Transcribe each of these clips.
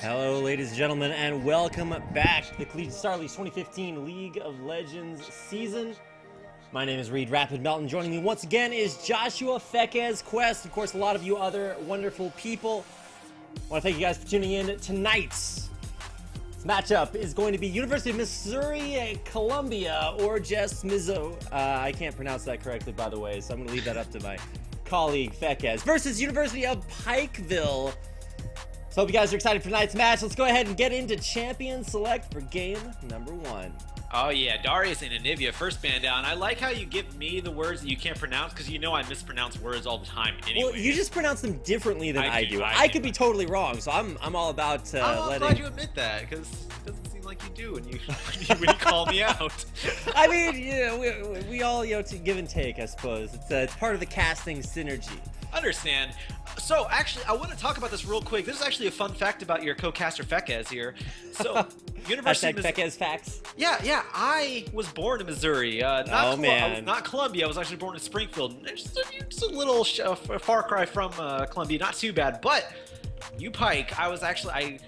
Hello, ladies and gentlemen, and welcome back to the Collegiate Star League 2015 League of Legends season. My name is Reed Rapid Melton. Joining me once again is Joshua Fekez Quest. Of course, a lot of you other wonderful people. I want to thank you guys for tuning in. Tonight's matchup is going to be University of Missouri, Columbia, or just Mizzo. I can't pronounce that correctly, by the way, so I'm going to leave that up to my colleague Fekez, versus University of Pikeville. So hope you guys are excited for tonight's match. Let's go ahead and get into Champion Select for game number 1. Oh yeah, Darius and Anivia, first man down. I like how you give me the words that you can't pronounce, because you know I mispronounce words all the time anyway. Well, you just pronounce them differently than I do. I could be totally wrong, so I'm all about I'm glad you admit that, because it doesn't seem like you do when you call me out. I mean, you know, we all, you know, give and take, I suppose. It's part of the casting synergy. Understand. So, actually, I want to talk about this real quick. This is actually a fun fact about your co-caster Fekez here. So, University of Fekez facts. Yeah. I was born in Missouri. Not Columbia. I was actually born in Springfield. Just a little far cry from Columbia. Not too bad. But UPike, I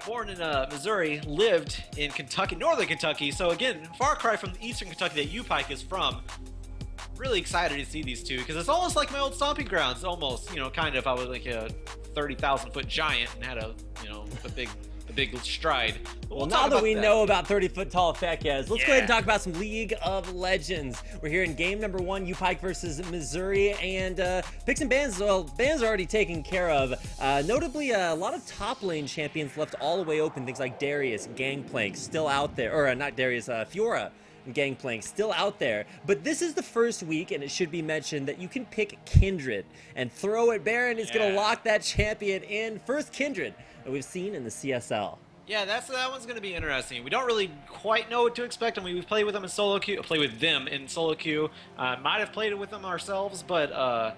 born in Missouri, lived in Kentucky, northern Kentucky. So again, far cry from the eastern Kentucky that UPike is from. Really excited to see these two because it's almost like my old stomping grounds. Almost, kind of. I was like a 30,000-foot giant and had a big stride. Well, now that we know about 30-foot tall Fekez, let's go ahead and talk about some League of Legends. We're here in game number 1, UPike versus Missouri, and picks and bans. Well, bans are already taken care of. Notably, a lot of top lane champions left all the way open. Things like Darius, Gangplank, still out there, or not Darius, Fiora. Gangplank still out there, but this is the first week, and it should be mentioned that you can pick Kindred and throw it. Baron is going to lock that champion in. First Kindred that we've seen in the CSL. Yeah, that one's going to be interesting. We don't really quite know what to expect. I mean, we've played with them in solo queue, might have played it with them ourselves, but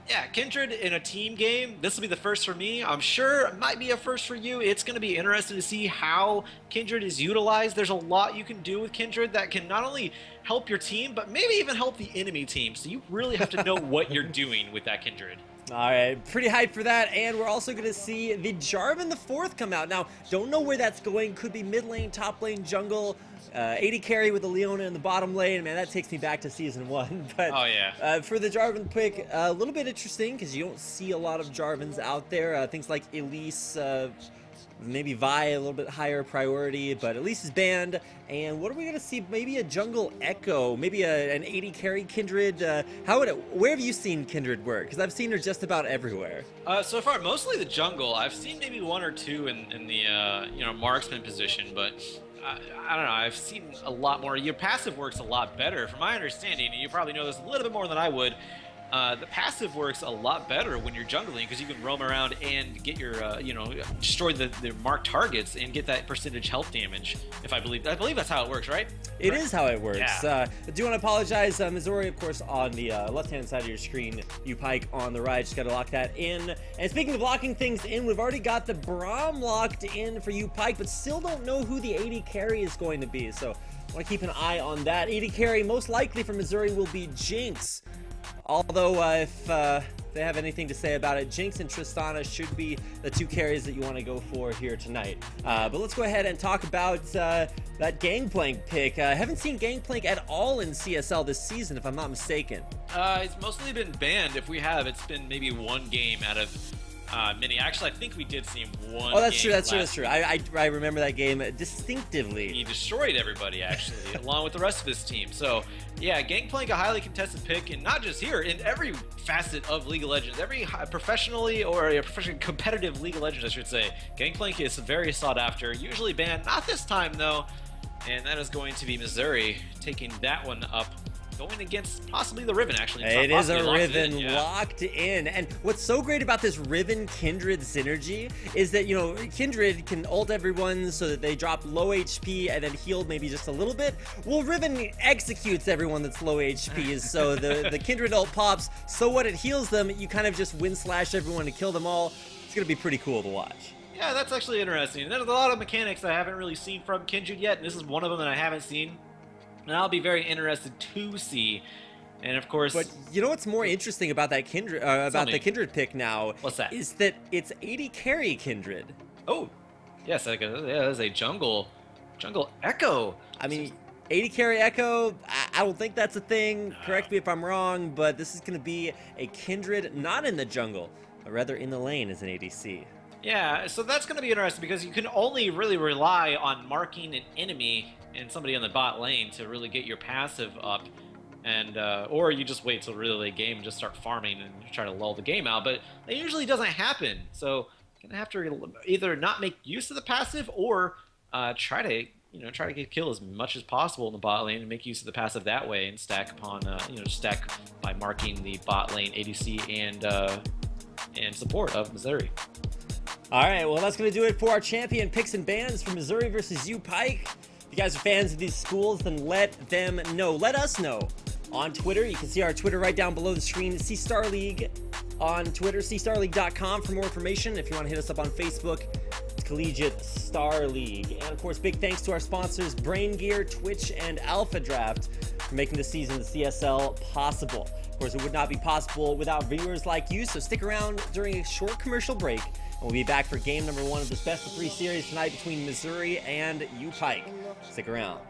yeah, Kindred in a team game, this will be the first for me. I'm sure it might be a first for you. It's going to be interesting to see how Kindred is utilized. There's a lot you can do with Kindred that can not only help your team, but maybe even help the enemy team. So you really have to know what you're doing with that Kindred. All right, pretty hyped for that, and we're also going to see the Jarvan the 4th come out. Now, don't know where that's going. Could be mid lane, top lane, jungle, 80 carry with the Leona in the bottom lane. Man, that takes me back to Season 1. But for the Jarvan pick, a little bit interesting because you don't see a lot of Jarvans out there. Things like Elise, maybe Vi a little bit higher priority, but Elise is banned. And what are we going to see? Maybe a jungle Echo, maybe an 80 carry Kindred. Where have you seen Kindred work? Because I've seen her just about everywhere. So far, mostly the jungle. I've seen maybe 1 or 2 in the marksman position, but I don't know. I've seen a lot more. Your passive works a lot better, from my understanding. And you probably know this a little bit more than I would. The passive works a lot better when you're jungling because you can roam around and get your, destroy the marked targets and get that percentage health damage. I believe that's how it works, right? It is how it works. Yeah. I do want to apologize, Missouri, of course, on the left-hand side of your screen. UPike on the right. Just got to lock that in. And speaking of locking things in, we've already got the Braum locked in for UPike, but still don't know who the 80 carry is going to be. So I want to keep an eye on that. 80 carry, most likely for Missouri, will be Jinx. Although, if they have anything to say about it, Jinx and Tristana should be the 2 carries that you want to go for here tonight. But let's go ahead and talk about that Gangplank pick. I haven't seen Gangplank at all in CSL this season, if I'm not mistaken. It's mostly been banned. If we have, it's been maybe 1 game out of many. Actually, I think we did see him 1 Oh, that's game true. That's true. I remember that game distinctively. He destroyed everybody, actually, along with the rest of his team. So, yeah, Gangplank, a highly contested pick, and not just here, in every facet of League of Legends, every professionally competitive League of Legends, I should say. Gangplank is very sought after, usually banned. Not this time, though. And that is going to be Missouri taking that one up. Going against possibly the Riven, actually. It is a Riven locked in. And what's so great about this Riven Kindred synergy is that, Kindred can ult everyone so that they drop low HP and then heal maybe just a little bit. Well, Riven executes everyone that's low HP, so the Kindred ult pops. So what, it heals them. You kind of just win slash everyone to kill them all. It's going to be pretty cool to watch. Yeah, that's actually interesting. There's a lot of mechanics that I haven't really seen from Kindred yet, and this is one of them that I haven't seen. And I'll be very interested to see. And of course, but you know what's more interesting about that Kindred, the Kindred pick now? What's that? Is that it's 80 carry Kindred. Oh, yes, that's a jungle Echo. I mean, 80 carry Echo. I don't think that's a thing. No. Correct me if I'm wrong, but this is going to be a Kindred not in the jungle, but rather in the lane as an ADC. Yeah, so that's going to be interesting because you can only really rely on marking an enemy and somebody on the bot lane to really get your passive up, and or you just wait till really late game and just start farming and try to lull the game out. But that usually doesn't happen, so you're gonna have to either not make use of the passive or try to get a kill as much as possible in the bot lane and make use of the passive that way and stack upon stack by marking the bot lane ADC and support of Missouri. All right, well, that's going to do it for our champion picks and bans for Missouri versus UPike. If you guys are fans of these schools, then let them know. Let us know on Twitter. You can see our Twitter right down below the screen. See Star League on Twitter, cstarleague.com for more information. If you want to hit us up on Facebook, it's Collegiate Star League. And of course, big thanks to our sponsors, Brain Gear, Twitch, and Alpha Draft for making this season of CSL possible. Of course, it would not be possible without viewers like you, so stick around during a short commercial break, and we'll be back for game number 1 of this best-of-3 series tonight between Missouri and UPike. Stick around.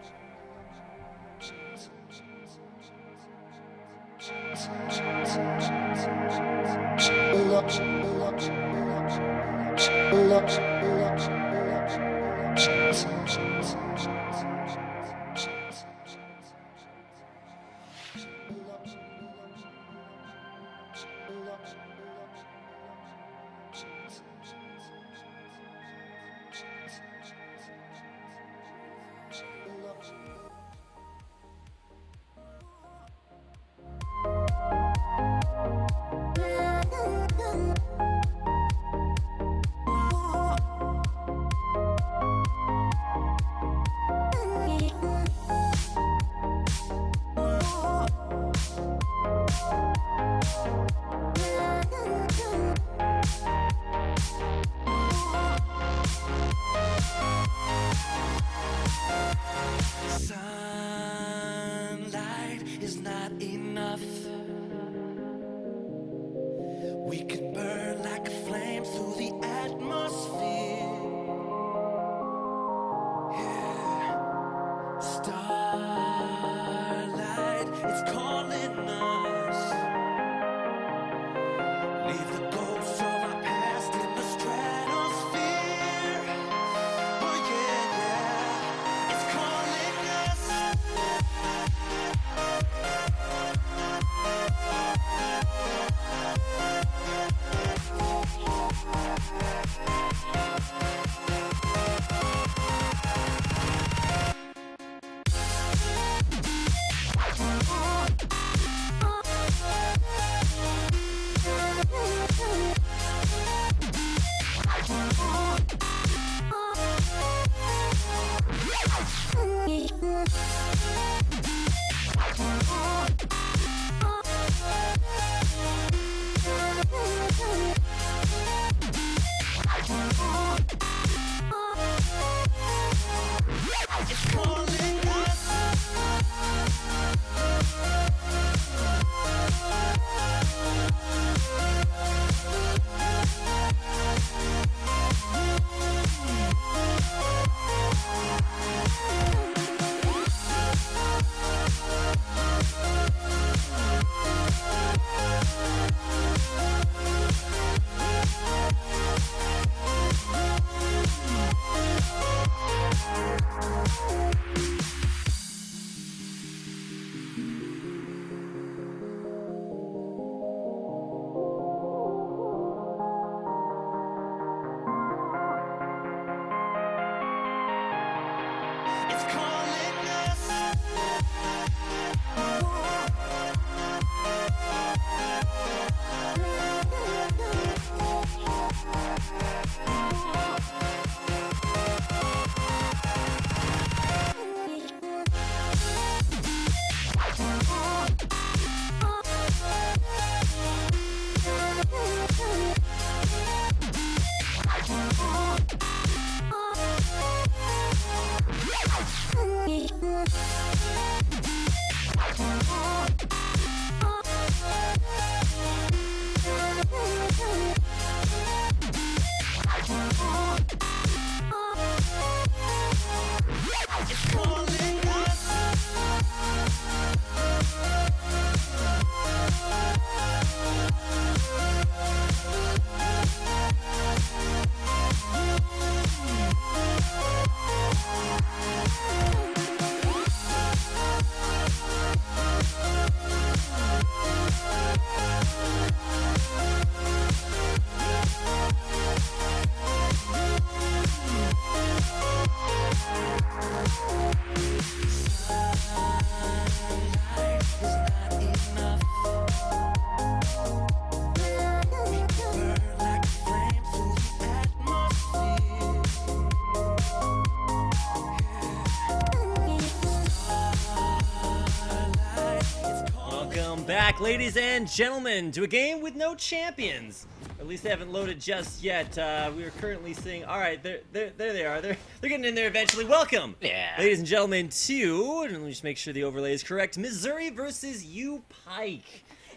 Welcome back, ladies and gentlemen, to a game with no champions. At least they haven't loaded just yet. We are currently seeing. All right, there they are. They're getting in there eventually. Welcome, ladies and gentlemen, to. And let me just make sure the overlay is correct. Missouri versus UPike.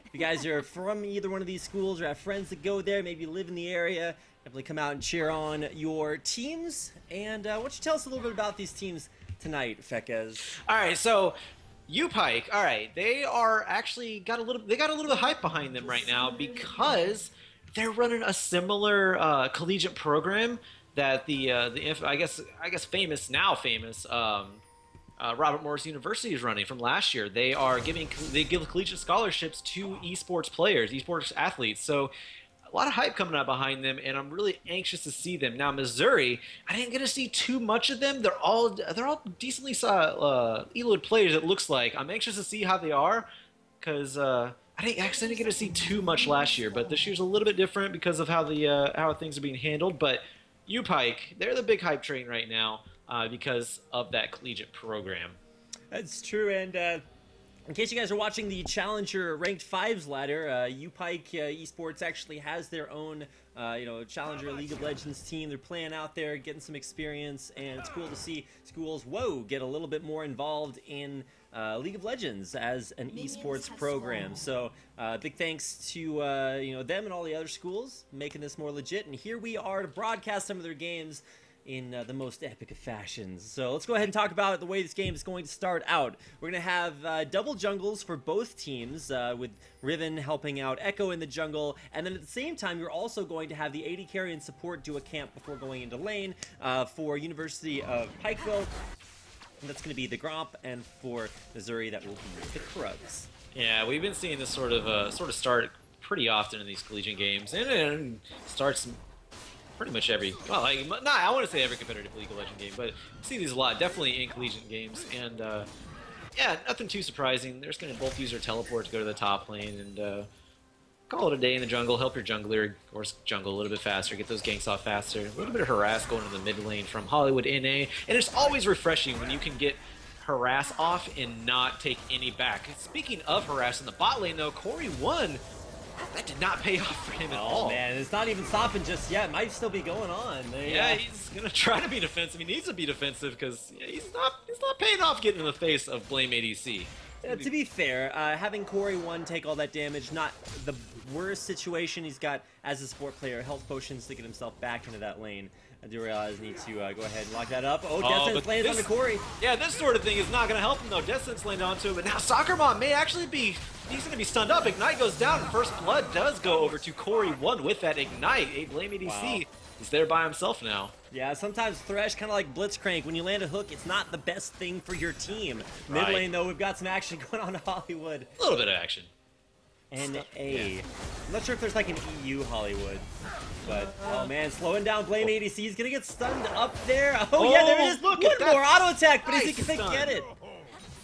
If you guys are from either one of these schools or have friends that go there, maybe live in the area, definitely come out and cheer on your teams. And why don't you tell us a little bit about these teams tonight, Fekez? All right, so UPike, all right, they are actually got a little bit of hype behind them right now because they're running a similar collegiate program that the I guess famous Robert Morris University is running from last year. They give collegiate scholarships to esports players, esports athletes. So a lot of hype coming out behind them, and I'm really anxious to see them. Now, Missouri, I didn't get to see too much of them. They're all decently elite players, it looks like. I'm anxious to see how they are, because I didn't get to see too much last year, but this year's a little bit different because of how how things are being handled. But UPike, they're the big hype train right now because of that collegiate program. That's true, and in case you guys are watching the Challenger Ranked 5s ladder, UPike Esports actually has their own, Challenger League of Legends team. They're playing out there, getting some experience, and it's cool to see schools, get a little bit more involved in League of Legends as an esports program. So big thanks to them and all the other schools making this more legit. And here we are to broadcast some of their games in the most epic of fashions. So let's go ahead and talk about the way this game is going to start out. We're going to have double jungles for both teams, with Riven helping out Echo in the jungle, and then at the same time you're also going to have the AD carry and support do a camp before going into lane for University of Pikeville. And that's going to be the Gromp, and for Missouri that will be the Krugs. Yeah, we've been seeing this sort of start pretty often in these collegiate games, and it starts pretty much every, I want to say every competitive League of Legends game, but I see these a lot, definitely in collegiate games, and yeah, nothing too surprising. They're just going to both use their teleport to go to the top lane and call it a day in the jungle, help your jungler, of course, jungle a little bit faster, get those ganks off faster, a little bit of harass going to the mid lane from Hollywood NA, and it's always refreshing when you can get harass off and not take any back. Speaking of harass in the bot lane, though, Corey won. That did not pay off for him at all. Oh man, it's not even stopping just yet. It might still be going on. He's gonna try to be defensive. He needs to be defensive because he's not paying off getting in the face of Blame ADC. To be fair, having Corey 1 take all that damage, not the worst situation. He's got, as a support player, health potions to get himself back into that lane. I do realize I need to go ahead and lock that up. Oh, Death Sense lands onto Corey. Yeah, this sort of thing is not going to help him, though. Death Sense landed onto him, but now Soccer Mom may actually be... He's going to be stunned up. Ignite goes down, and First Blood does go over to Corey 1 with that Ignite. A Blame ADC is there by himself now. Yeah, sometimes Thresh, kind of like Blitzcrank, when you land a hook, it's not the best thing for your team. Mid lane, though, we've got some action going on in Hollywood. A little bit of action. I'm not sure if there's like an EU Hollywood, but oh man, slowing down Blame ADC. He's gonna get stunned up there. Oh yeah, there it is. Look, one more auto attack, but is he gonna get it?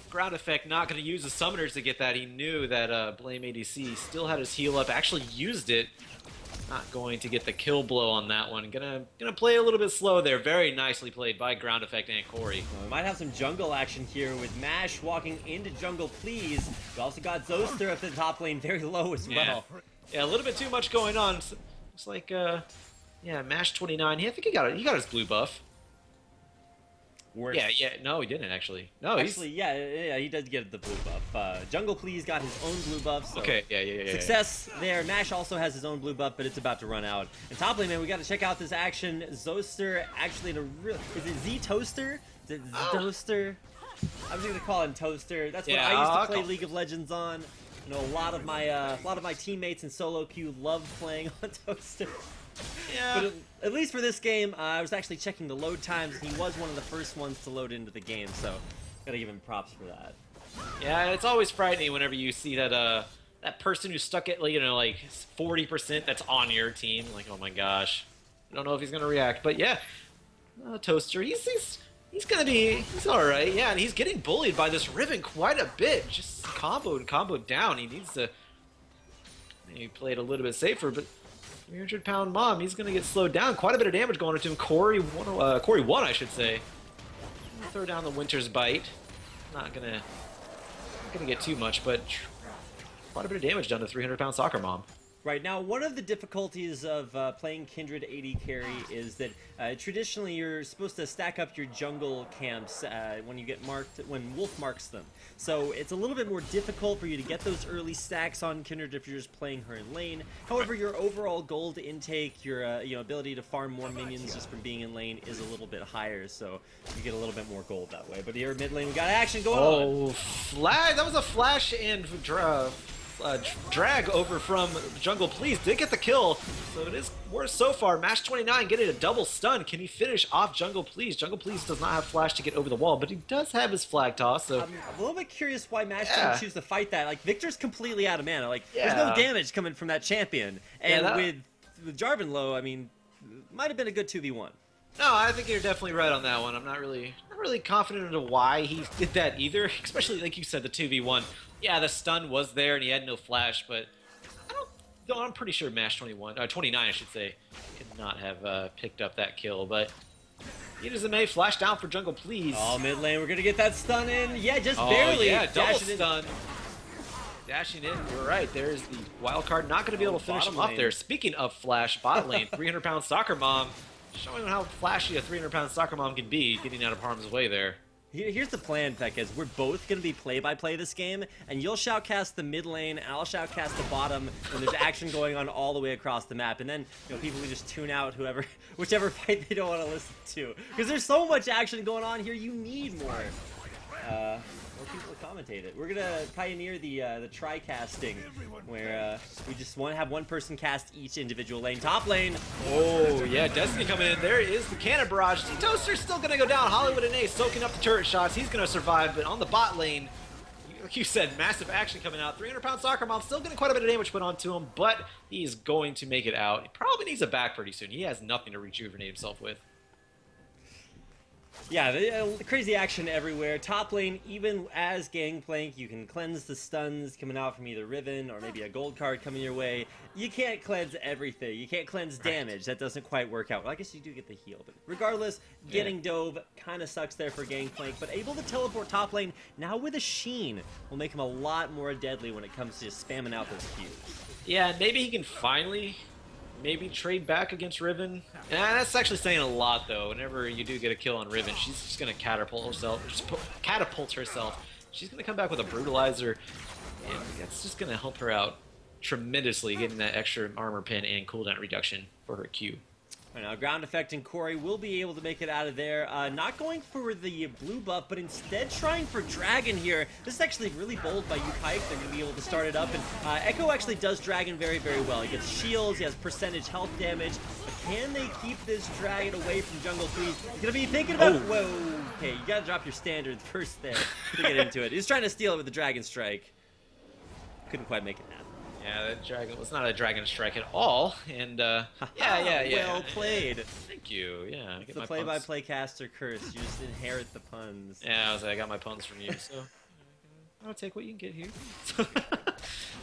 Ground effect, not gonna use the summoners to get that. He knew that Blame ADC still had his heal up, actually used it. Not going to get the kill blow on that one. Gonna play a little bit slow there. Very nicely played by Ground Effect and Corey. We might have some jungle action here with Mash walking into jungle, please. We also got Zoster up in the top lane, very low as well. Yeah, a little bit too much going on. Looks like, yeah, Mash 29. I think he got his blue buff. Worse. Yeah, no, he didn't actually. No, yeah, he does get the blue buff. Jungle Please got his own blue buff. So okay, yeah. Success there. Mash also has his own blue buff, but it's about to run out. And top lane, man, we got to check out this action. Zoster actually in a real... Is it Z-Toaster? Is it Z-Toaster? I'm just gonna call him Toaster. That's what I used to play League of Legends on. You know, a lot of my teammates in solo queue love playing on Toaster. Yeah. But at least for this game, I was actually checking the load times, and he was one of the first ones to load into the game, so gotta give him props for that. Yeah, it's always frightening whenever you see that that person who's stuck at, like 40% that's on your team. Like, oh my gosh, I don't know if he's gonna react, but yeah, Toaster, he's all right. Yeah, and he's getting bullied by this Riven quite a bit. Just comboed down. He needs to maybe play it a little bit safer, but 300-pound mom, he's going to get slowed down. Quite a bit of damage going into him. Corey 1, I should say. Throw down the Winter's Bite. Not gonna get too much, but quite a bit of damage done to 300-pound soccer mom. Right, now one of the difficulties of playing Kindred AD carry is that traditionally you're supposed to stack up your jungle camps when you get marked, when Wolf marks them. So it's a little bit more difficult for you to get those early stacks on Kindred if you're just playing her in lane. However, your overall gold intake, your ability to farm more minions just from being in lane is a little bit higher, so you get a little bit more gold that way. But here mid lane, we got action going on. Oh, flag! That was a flash and drag over from Jungle Please. Did get the kill, so it is worse so far. Mash 29 getting a double stun. Can he finish off Jungle Please? Jungle Please does not have flash to get over the wall, but he does have his flag toss. So I'm a little bit curious why Mash didn't choose to fight that. Like, Victor's completely out of mana. Like, there's no damage coming from that champion. And with Jarvan low, I mean, might have been a good 2v1. No, I think you're definitely right on that one. I'm not really confident into why he did that either. Especially, like you said, the 2v1. Yeah, the stun was there and he had no flash, but I'm pretty sure Mash 29, I should say, could not have picked up that kill. But he does a flash down for Jungle Please. Oh, mid lane, we're gonna get that stun in. Yeah, just barely. Yeah, double stun. Dashing in, you're right. There's the wild card. Not going to be able to finish him off there. Speaking of flash, bot lane, 300-pound soccer mom. Showing how flashy a 300-pound soccer mom can be, getting out of harm's way there. Here's the plan, Pekkas. We're both going to be play-by-play this game, and you'll shoutcast the mid lane, and I'll shoutcast the bottom when there's action going on all the way across the map. And then, people can just tune out whichever fight they don't want to listen to. Because there's so much action going on here, you need more people to commentate it. We're gonna pioneer the tri-casting, where we just want to have one person cast each individual lane. Top lane. Oh yeah, Destiny coming in. There is the cannon barrage. Toaster's still gonna go down. Hollywood and Ace soaking up the turret shots. He's gonna survive, but on the bot lane, like you said, massive action coming out. 300-pound soccer mom still getting quite a bit of damage put onto him, but he's going to make it out. He probably needs a back pretty soon. He has nothing to rejuvenate himself with. Yeah, the crazy action everywhere. Top lane, even as Gangplank, you can cleanse the stuns coming out from either Riven or maybe a gold card coming your way. You can't cleanse everything. You can't cleanse damage. That doesn't quite work out. Well, I guess you do get the heal, but regardless, getting dove kind of sucks there for Gangplank, but able to teleport top lane, now with a Sheen, will make him a lot more deadly when it comes to just spamming out those Qs. Yeah, maybe he can finally trade back against Riven. That's actually saying a lot, though. Whenever you do get a kill on Riven, she's just going to catapult herself. She's going to come back with a Brutalizer, and that's just going to help her out tremendously, getting that extra armor pin and cooldown reduction for her Q. Right now, ground effect and Corey will be able to make it out of there. Not going for the blue buff, but instead trying for Dragon here. This is actually really bold by UPike. They're going to be able to start it up. And Echo actually does Dragon very, very well. He gets shields, he has percentage health damage. But can they keep this Dragon away from Jungle Please? He's going to be thinking about... Whoa, okay, you got to drop your standards first there to get into it. He's trying to steal it with the Dragon Strike. Couldn't quite make it happen. Yeah, that dragon was not a dragon strike at all, and yeah. Well played. Thank you. Yeah, it's the play-by-play caster curse. You just inherit the puns. Yeah, I got my puns from you, so I'll take what you can get here.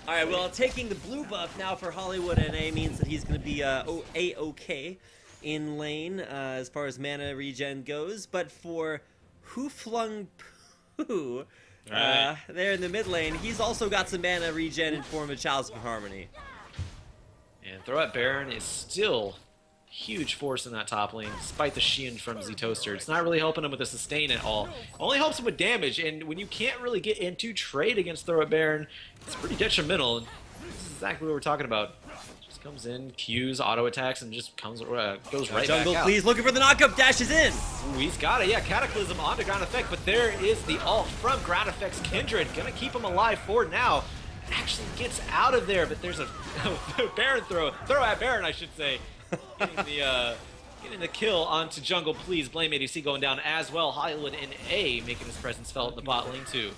All right, well, taking the blue buff now for Hollywood NA means that he's going to be A-OK in lane as far as mana regen goes, but for Who Flung Poo. There in the mid lane, he's also got some mana regen in form of Chalice of Harmony. And Throw-Out Baron is still a huge force in that top lane, despite the Sheen from Z-Toaster. It's not really helping him with the sustain at all. Only helps him with damage, and when you can't really get into trade against Throw-Out Baron, it's pretty detrimental. And this is exactly what we're talking about. Just comes in, Qs, auto attacks, and just goes right Jungle, back out. Please, looking for the knockup, dashes in. Ooh, he's got it. Yeah, Cataclysm onto Ground Effect, but there is the ult from Ground Effect's Kindred. Gonna keep him alive for now. Actually gets out of there, but there's a Baron throw at Baron, I should say. Getting the kill onto Jungle Please. Blame ADC going down as well. Hollywood in A making his presence felt in the bot lane too.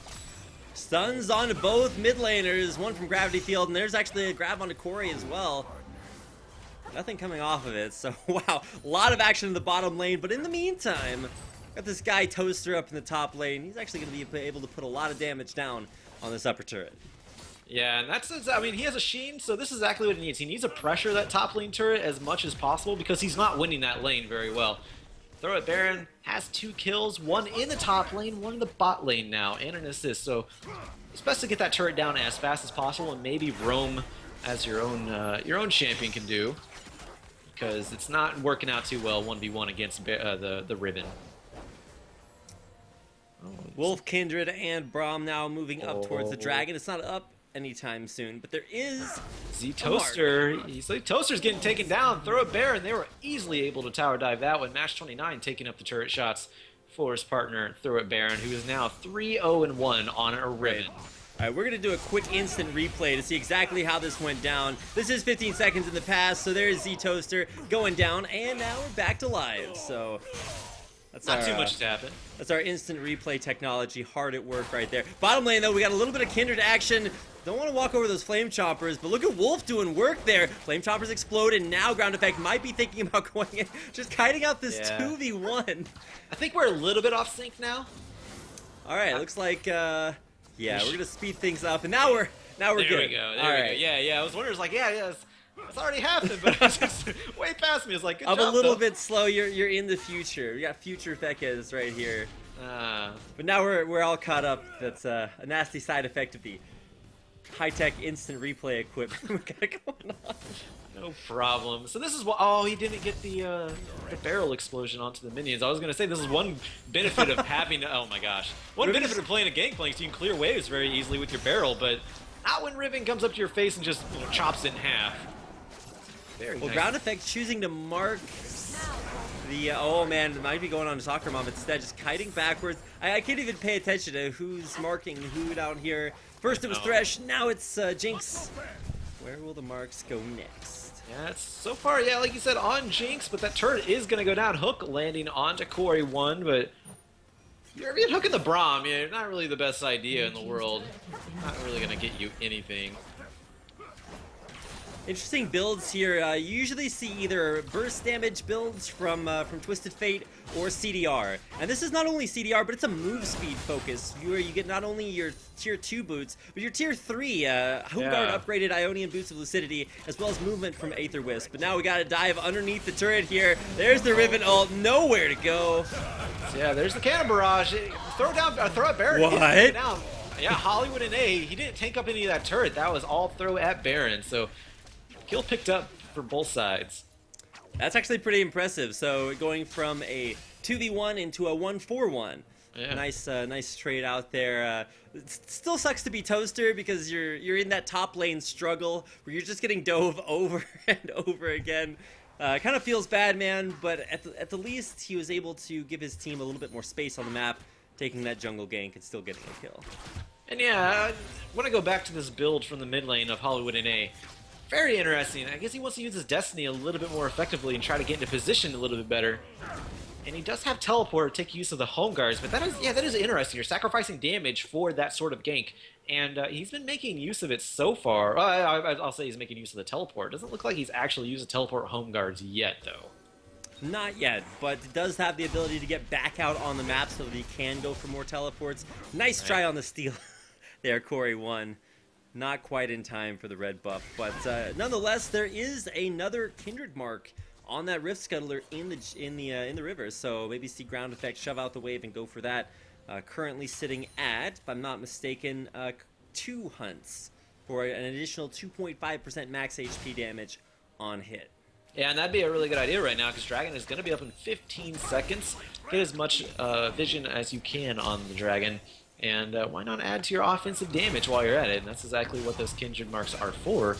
Stuns on both mid laners, one from Gravity Field, and there's actually a grab onto Corey as well. Nothing coming off of it, so wow, a lot of action in the bottom lane, but in the meantime, got this guy Toaster up in the top lane. He's actually going to be able to put a lot of damage down on this upper turret. Yeah, and I mean, he has a Sheen, so this is exactly what he needs. He needs to pressure that top lane turret as much as possible because he's not winning that lane very well. Throw it Baron has 2 kills, 1 in the top lane, 1 in the bot lane now, and an assist. So it's best to get that turret down as fast as possible and maybe roam as your own champion can do, because it's not working out too well 1v1 against the Ribbon. Wolf, Kindred, and Braum now moving up towards the Dragon. It's not up anytime soon, but there is Z-Toaster. Toaster's getting taken down. Throw it Baron. They were easily able to tower dive that one. Mash 29 taking up the turret shots for his partner, Throw it Baron, who is now 3-0-1 on a Ribbon. All right, we're going to do a quick instant replay to see exactly how this went down. This is 15 seconds in the past, so there's Z-Toaster going down, and now we're back to live. So that's not too much to happen. That's our instant replay technology, hard at work right there. Bottom lane, though, we got a little bit of Kindred action. Don't want to walk over those Flame Choppers, but look at Wolf doing work there. Flame Choppers explode, and now Ground Effect might be thinking about going in, just kiting out this 2v1. I think we're a little bit off sync now. All right, looks like, yeah, we're gonna speed things up, and now we're good. There we go. There we go. Yeah. I was wondering, like, it's already happened, but it's just way past me. It's like, good I'm job, a little though. bit slow. You're in the future. We got future Fekes right here. But now we're all caught up. That's a nasty side effect of the high-tech instant replay equipment we got going on. No problem. So this is what. Oh, he didn't get the barrel explosion onto the minions. I was gonna say this is one benefit of having. Oh my gosh. One benefit of playing a Gangplank, so you can clear waves very easily with your barrel, but not when Riven comes up to your face and just chops it in half. Very nice. Ground Effect choosing to mark the. Oh man, it might be going on to Soccer Mom instead, just kiting backwards. I can't even pay attention to who's marking who down here. First it was Thresh, now it's Jinx. Where will the marks go next? Yeah, it's so far, yeah, like you said, on Jinx, but that turret is going to go down. Hook landing onto Corey 1, but you're hooking the Braum. Yeah, not really the best idea in the world. Not really going to get you anything. Interesting builds here. You usually see either burst damage builds from Twisted Fate or CDR. And this is not only CDR, but it's a move speed focus, where you get not only your tier 2 boots, but your tier 3 Homeguard upgraded Ionian Boots of Lucidity, as well as movement from Aether Wisp. But now we gotta dive underneath the turret here. There's the Riven ult, nowhere to go. Yeah, there's the Cannon Barrage. Throw it Baron. What? Down. Yeah, Hollywood and A. He didn't tank up any of that turret. That was all throw at Baron. So kill picked up for both sides. That's actually pretty impressive. So going from a 2v1 into a 1-4-1. Yeah. Nice trade out there. It still sucks to be Toaster because you're in that top lane struggle where you're just getting dove over and over again. Kind of feels bad, man, but at the least he was able to give his team a little bit more space on the map, taking that jungle gank and still getting a kill. And yeah, I want to go back to this build from the mid lane of Hollywood and A. Very interesting. I guess he wants to use his Destiny a little bit more effectively and try to get into position a little bit better. And he does have Teleport to take use of the Home Guards, but that is interesting. You're sacrificing damage for that sort of gank, and he's been making use of it so far. I'll say he's making use of the Teleport. Doesn't look like he's actually used the Teleport Home Guards yet, though. Not yet, but it does have the ability to get back out on the map so that he can go for more teleports. Nice try on the steal there, Corey 1. Not quite in time for the red buff, but nonetheless, there is another Kindred mark on that Rift Scuttler in the river. So maybe see Ground Effect shove out the wave and go for that. Currently sitting at, if I'm not mistaken, 2 hunts for an additional 2.5% max HP damage on hit. Yeah, and that'd be a really good idea right now because Dragon is going to be up in 15 seconds. Get as much vision as you can on the Dragon. And why not add to your offensive damage while you're at it? And that's exactly what those Kindred marks are for.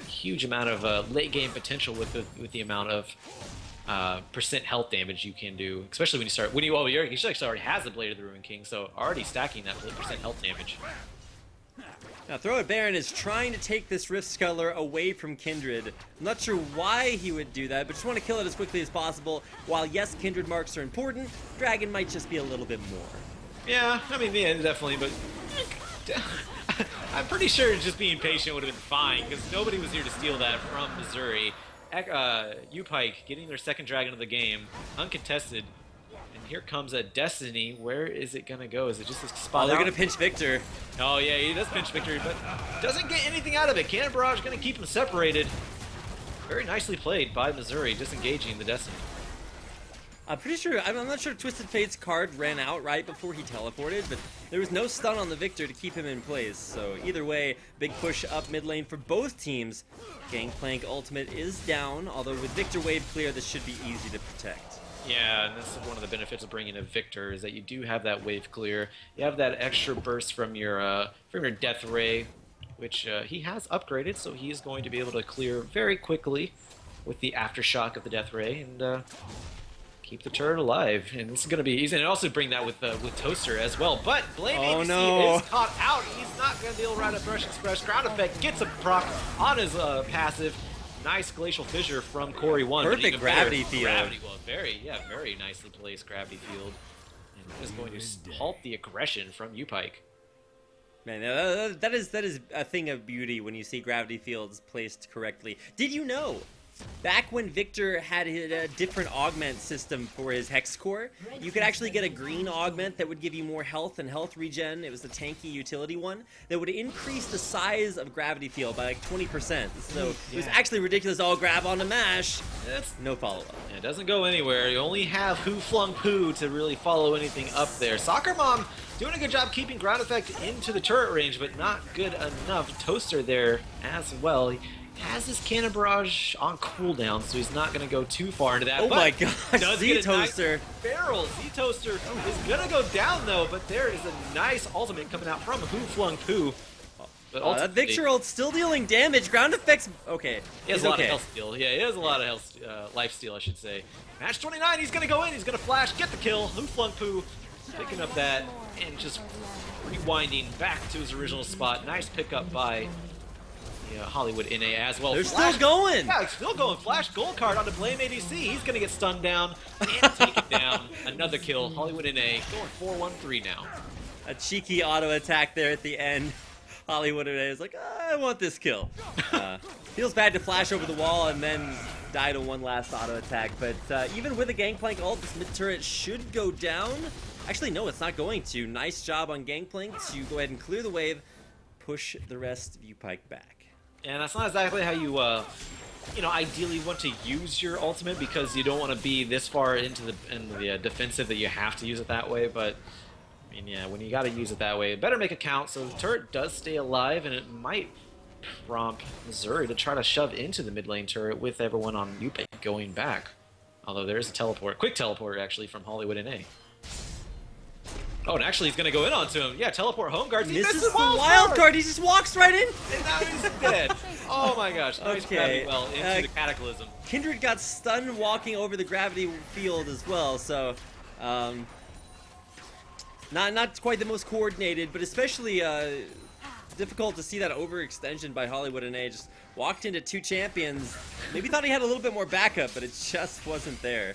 Huge amount of late game potential with the amount of percent health damage you can do, especially when you start. He actually already has the Blade of the Ruin King, so already stacking that percent health damage. Now, Throw It Baron is trying to take this Rift Scuttler away from Kindred. I'm not sure why he would do that, but just want to kill it as quickly as possible. While yes, Kindred marks are important, Dragon might just be a little bit more. Yeah, I mean, yeah, definitely, but I'm pretty sure just being patient would have been fine, because nobody was here to steal that from Missouri. UPike getting their second Dragon of the game, uncontested, and here comes a Destiny. Where is it going to go? Is it just a spot? Oh, they're going to pinch Victor. Oh, yeah, he does pinch Victor, but doesn't get anything out of it. Cannon Barrage going to keep him separated. Very nicely played by Missouri, disengaging the Destiny. I'm pretty sure, I'm not sure Twisted Fate's card ran out right before he teleported, but there was no stun on the Victor to keep him in place. So either way, big push up mid lane for both teams. Gangplank ultimate is down, although with Victor wave clear, this should be easy to protect. Yeah, and this is one of the benefits of bringing a Victor, is that you do have that wave clear. You have that extra burst from your Death Ray, which he has upgraded, so he is going to be able to clear very quickly with the aftershock of the Death Ray, and keep the turret alive. And this is going to be easy. And also bring that with Toaster as well. But Blame ABC is caught out. He's not going to be able to ride a Thresh Express. Ground Effect gets a proc on his passive. Nice Glacial Fissure from Corey 1. Perfect Gravity Field. Well, very nicely placed Gravity Field. And is going to halt the aggression from UPike. Man, that is a thing of beauty when you see Gravity Fields placed correctly. Did you know? Back when Victor had a different augment system for his Hex Core, you could actually get a green augment that would give you more health and health regen. It was the tanky utility one that would increase the size of Gravity Field by like 20%. So it was actually ridiculous. All grab on a mash. No follow-up. It doesn't go anywhere. You only have Who Flung Poo to really follow anything up there. Soccer Mom doing a good job keeping Ground Effect into the turret range, but not good enough. Toaster there as well. He has his Cannon Barrage on cooldown, so he's not going to go too far into that. Oh my gosh, Z-Toaster. Nice barrel. Z-Toaster is going to go down, though, but there is a nice ultimate coming out from Who Flung Poo. But that Victor ult still dealing damage. Ground Effects, okay. He has a lot of health steal. Yeah, he has a lot of health, life steal, I should say. Match 29, he's going to go in, he's going to flash, get the kill. Who Flung Poo picking up that and just rewinding back to his original spot. Nice pickup by Hollywood NA as well. They're still going. Yeah, it's still going. Flash gold card onto Blame ADC. He's going to get stunned down and taken down. Another kill. Hollywood NA going 4-1-3 now. A cheeky auto attack there at the end. Hollywood NA is like, I want this kill. Feels bad to flash over the wall and then die to one last auto attack. But even with a Gangplank ult, this mid turret should go down. Actually, no, it's not going to. Nice job on Gangplank to go ahead and clear the wave, push the rest of UPike back. And that's not exactly how you, ideally want to use your ultimate, because you don't want to be this far into the defensive that you have to use it that way. But I mean, yeah, when you got to use it that way, it better make it count. So the turret does stay alive, and it might prompt Missouri to try to shove into the mid lane turret with everyone on UPike going back. Although there is a teleport, quick teleport actually from Hollywood NA. Oh, and actually he's going to go in onto him. Yeah, teleport home guards. This is the wild card. He just walks right in. And now he's dead. Oh my gosh. Nice gravity well into the Cataclysm. Kindred got stunned walking over the gravity field as well, so not quite the most coordinated, but especially difficult to see that overextension by Hollywood NA. Just walked into two champions. Maybe thought he had a little bit more backup, but it just wasn't there.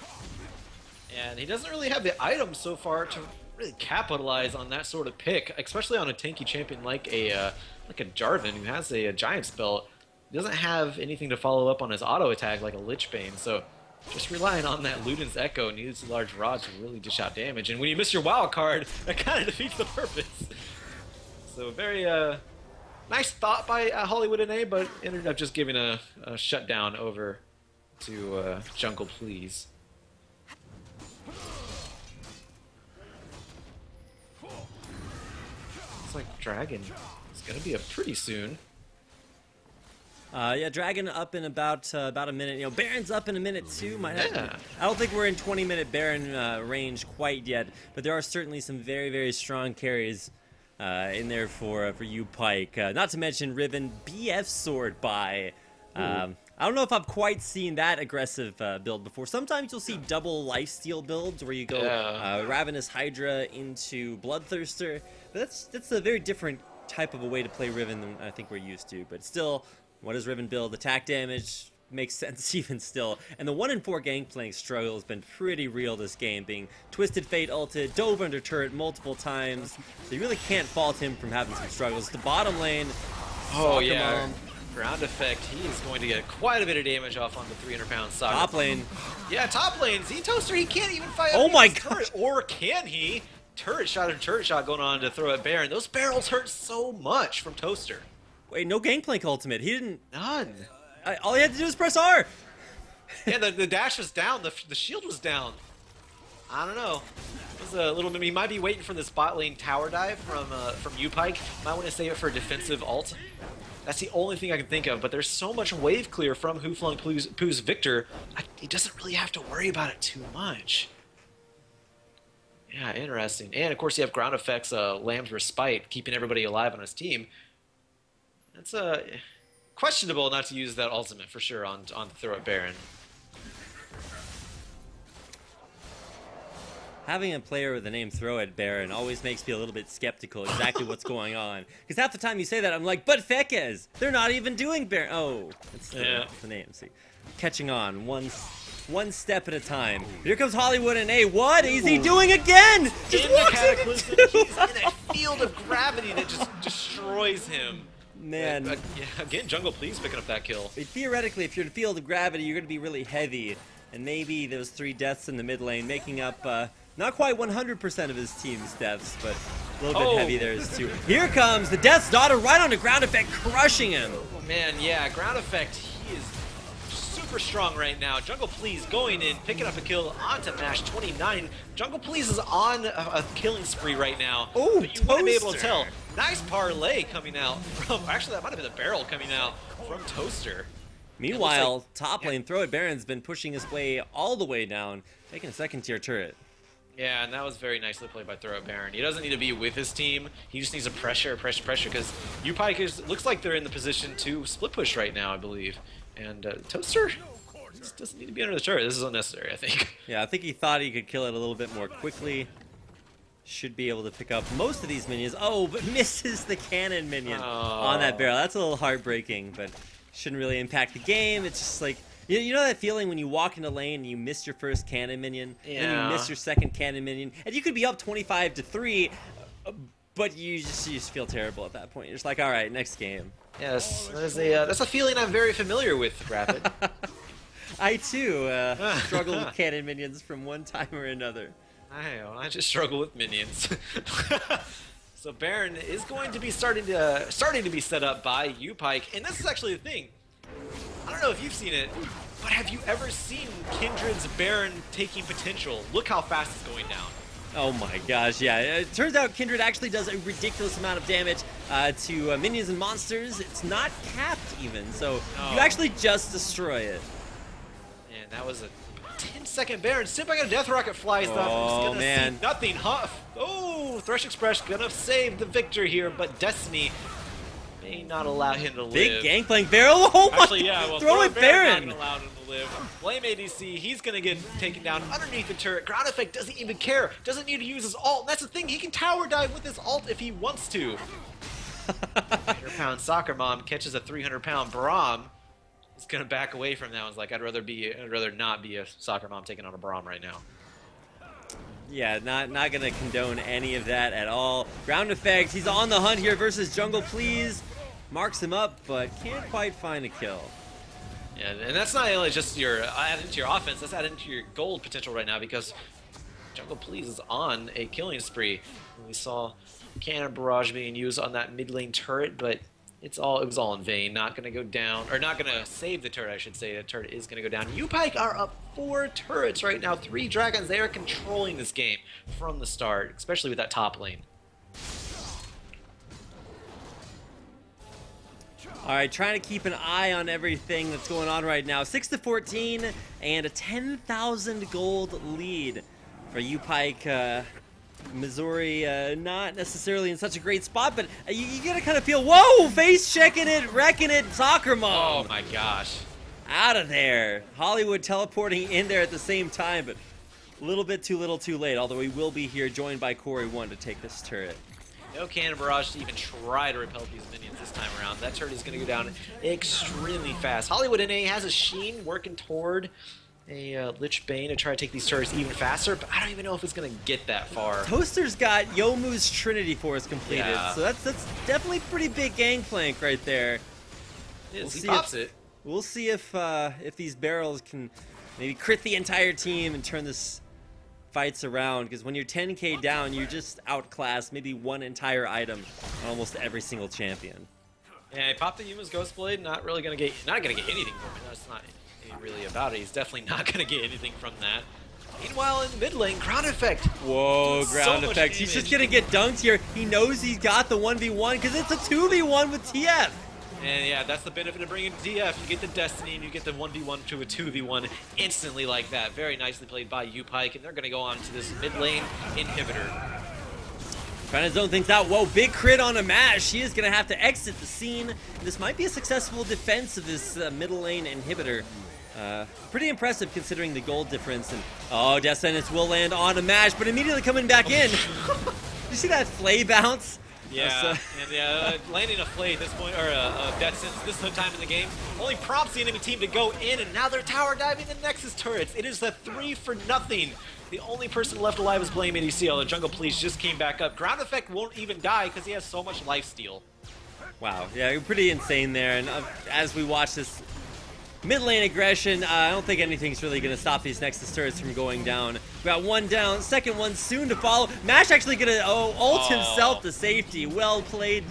And he doesn't really have the items so far to really capitalize on that sort of pick, especially on a tanky champion like a Jarvan, who has a giant spell. He doesn't have anything to follow up on his auto attack like a Lich Bane, so just relying on that Luden's Echo needs a large rod to really dish out damage. And when you miss your wild card, that kind of defeats the purpose. So very nice thought by Hollywood NA, but ended up just giving a shutdown over to Jungle Please. Like Dragon is gonna be up pretty soon. Yeah, Dragon up in about a minute. Baron's up in a minute too. Might have I don't think we're in 20-minute Baron range quite yet, but there are certainly some very, very strong carries in there for UPike. Not to mention Riven BF Sword by. I don't know if I've quite seen that aggressive build before. Sometimes you'll see double lifesteal builds where you go Ravenous Hydra into Bloodthirster. But that's a very different type of a way to play Riven than I think we're used to. But still, what does Riven build? Attack damage makes sense even still. And the 1-in-4 Gangplank struggle has been pretty real this game, being Twisted Fate ulted, dove under turret multiple times. So you really can't fault him from having some struggles. The bottom lane, Ground Effect, he is going to get quite a bit of damage off on the 300-pound Saga. Top lane. Yeah, top lane. Z-Toaster, he can't even fight. Oh my gosh. Or can he? Turret shot going on to throw at Baron. Those barrels hurt so much from Toaster. Wait, no Gangplank ultimate. He didn't. None. All he had to do was press R. Yeah, the dash was down. The shield was down. I don't know. It was a little. He might be waiting for this bot lane tower dive from UPike. Might want to save it for a defensive ult. That's the only thing I can think of. But there's so much wave clear from Who Flung Pooh's Victor. He doesn't really have to worry about it too much. Yeah, interesting. And of course you have ground effects, Lamb's Respite, keeping everybody alive on his team. That's questionable not to use that ultimate for sure on the Throw It Baron. Having a player with the name Throw It Baron always makes me a little bit skeptical exactly what's going on. Because half the time you say that, I'm like, but Fekez, they're not even doing Baron. Oh, that's the name. See, catching on one step at a time. Here comes Hollywood and A. What is he doing again? Just walks into two. He's in a field of gravity that just destroys him. Man. Yeah, again, Jungle Please picking up that kill. Theoretically, if you're in a field of gravity, you're going to be really heavy. And maybe those 3 deaths in the mid lane making up not quite 100% of his team's deaths, but a little bit heavy there is too. Here comes the Death's Daughter right on the ground effect, crushing him. Man, yeah, ground effect, he is super strong right now. Jungle Please going in, picking up a kill onto Mash 29. Jungle Please is on a killing spree right now. Oh, but you wouldn't be able to tell. Nice parlay coming out from, actually that might have been the barrel coming out from Toaster. Meanwhile, top lane Throw It Baron's been pushing his way all the way down, taking a second tier turret. Yeah, and that was very nicely played by Throw It Baron. He doesn't need to be with his team. He just needs to pressure, because UPike looks like they're in the position to split push right now, I believe. And Toaster just doesn't need to be under the turret. This is unnecessary, I think. Yeah, I think he thought he could kill it a little bit more quickly. Should be able to pick up most of these minions. Oh, but misses the cannon minion on that barrel. That's a little heartbreaking, but shouldn't really impact the game. It's just like, you know that feeling when you walk into lane and you miss your first cannon minion, and then you miss your second cannon minion, and you could be up 25-3, but you just feel terrible at that point. You're just like, all right, next game. Yes, that's a feeling I'm very familiar with, Rapid. I too struggle with cannon minions from one time or another. I just struggle with minions. So Baron is going to be starting to be set up by UPike, and this is actually the thing. I don't know if you've seen it, but have you ever seen Kindred's Baron taking potential? Look how fast it's going down. Oh my gosh, yeah. It turns out Kindred actually does a ridiculous amount of damage to minions and monsters. It's not capped even, so you actually just destroy it. And that was a 10-second Baron. Simply got a Death Rocket flies up. Oh, man. See nothing. Oh, Thresh Express gonna save the victor here, but Destiny may not allow him to live. Big gangplank barrel. Oh my! Actually, yeah, well, Throw It Baron. Not gonna allow him to live. Blame ADC. He's gonna get taken down underneath the turret. Ground effect doesn't even care. Doesn't need to use his ult. And that's the thing. He can tower dive with his ult if he wants to. 300-pound soccer mom catches a 300-pound Braum. He's gonna back away from that. One's like, I'd rather not be a soccer mom taking on a Braum right now. Yeah, not gonna condone any of that at all. Ground effect. He's on the hunt here versus Jungle Please. Marks him up, but can't quite find a kill. Yeah, and that's not only just your adding to your offense. That's adding to your gold potential right now because Jungle Please is on a killing spree. We saw cannon barrage being used on that mid lane turret, but it was all in vain. Not gonna go down, or not gonna save the turret, I should say. The turret is gonna go down. UPike are up 4 turrets right now, 3 dragons. They are controlling this game from the start, especially with that top lane. All right, trying to keep an eye on everything that's going on right now. 6-14 and a 10,000 gold lead for UPike. Missouri not necessarily in such a great spot, but you gotta kind of feel, whoa, face checking it, wrecking it, soccer mom. Oh my gosh. Out of there. Hollywood teleporting in there at the same time, but a little bit too little too late, although he will be here joined by Corey 1 to take this turret. No cannon barrage to even try to repel these minions this time around. That turret is going to go down extremely fast. Hollywood NA has a Sheen working toward a Lich Bane to try to take these turrets even faster, but I don't even know if it's going to get that far. Toaster's got Youmuu's Trinity Force completed, so that's definitely pretty big gangplank right there. He pops it. We'll see if these barrels can maybe crit the entire team and turn this fights around, because when you're 10k down, you just outclass maybe one entire item on almost every single champion. Yeah, he popped the Yuma's Ghost Blade, not gonna get anything from it. That's not really about it. He's definitely not gonna get anything from that. Meanwhile, in the mid lane, ground effect. Whoa, Doing ground so much effect. He's just damage. gonna get dunked here. He knows he's got the 1v1 because it's a 2v1 with TF. And yeah, that's the benefit of bringing DF. You get the Destiny and you get the 1v1 to a 2v1 instantly like that. Very nicely played by UPike, and they're going to go on to this mid lane inhibitor. Trying to zone things out. Whoa, big crit on a mash. She is going to have to exit the scene. This might be a successful defense of this middle lane inhibitor. Pretty impressive considering the gold difference. And oh, Death Sentence will land on a mash, but immediately coming back in. You see that flay bounce? Yeah, and landing a flay at this point, or a Death Sentence this time in the game, only prompts the enemy team to go in, and now they're tower diving the Nexus turrets. It is a 3-for-0. The only person left alive is Blame ADCL. The Jungle Police just came back up. Ground Effect won't even die because he has so much lifesteal. Wow, yeah, pretty insane there. And as we watch this mid lane aggression, I don't think anything's really going to stop these Nexus turrets from going down. We got one down, second one soon to follow. Mash actually going to ult himself to safety. Well played,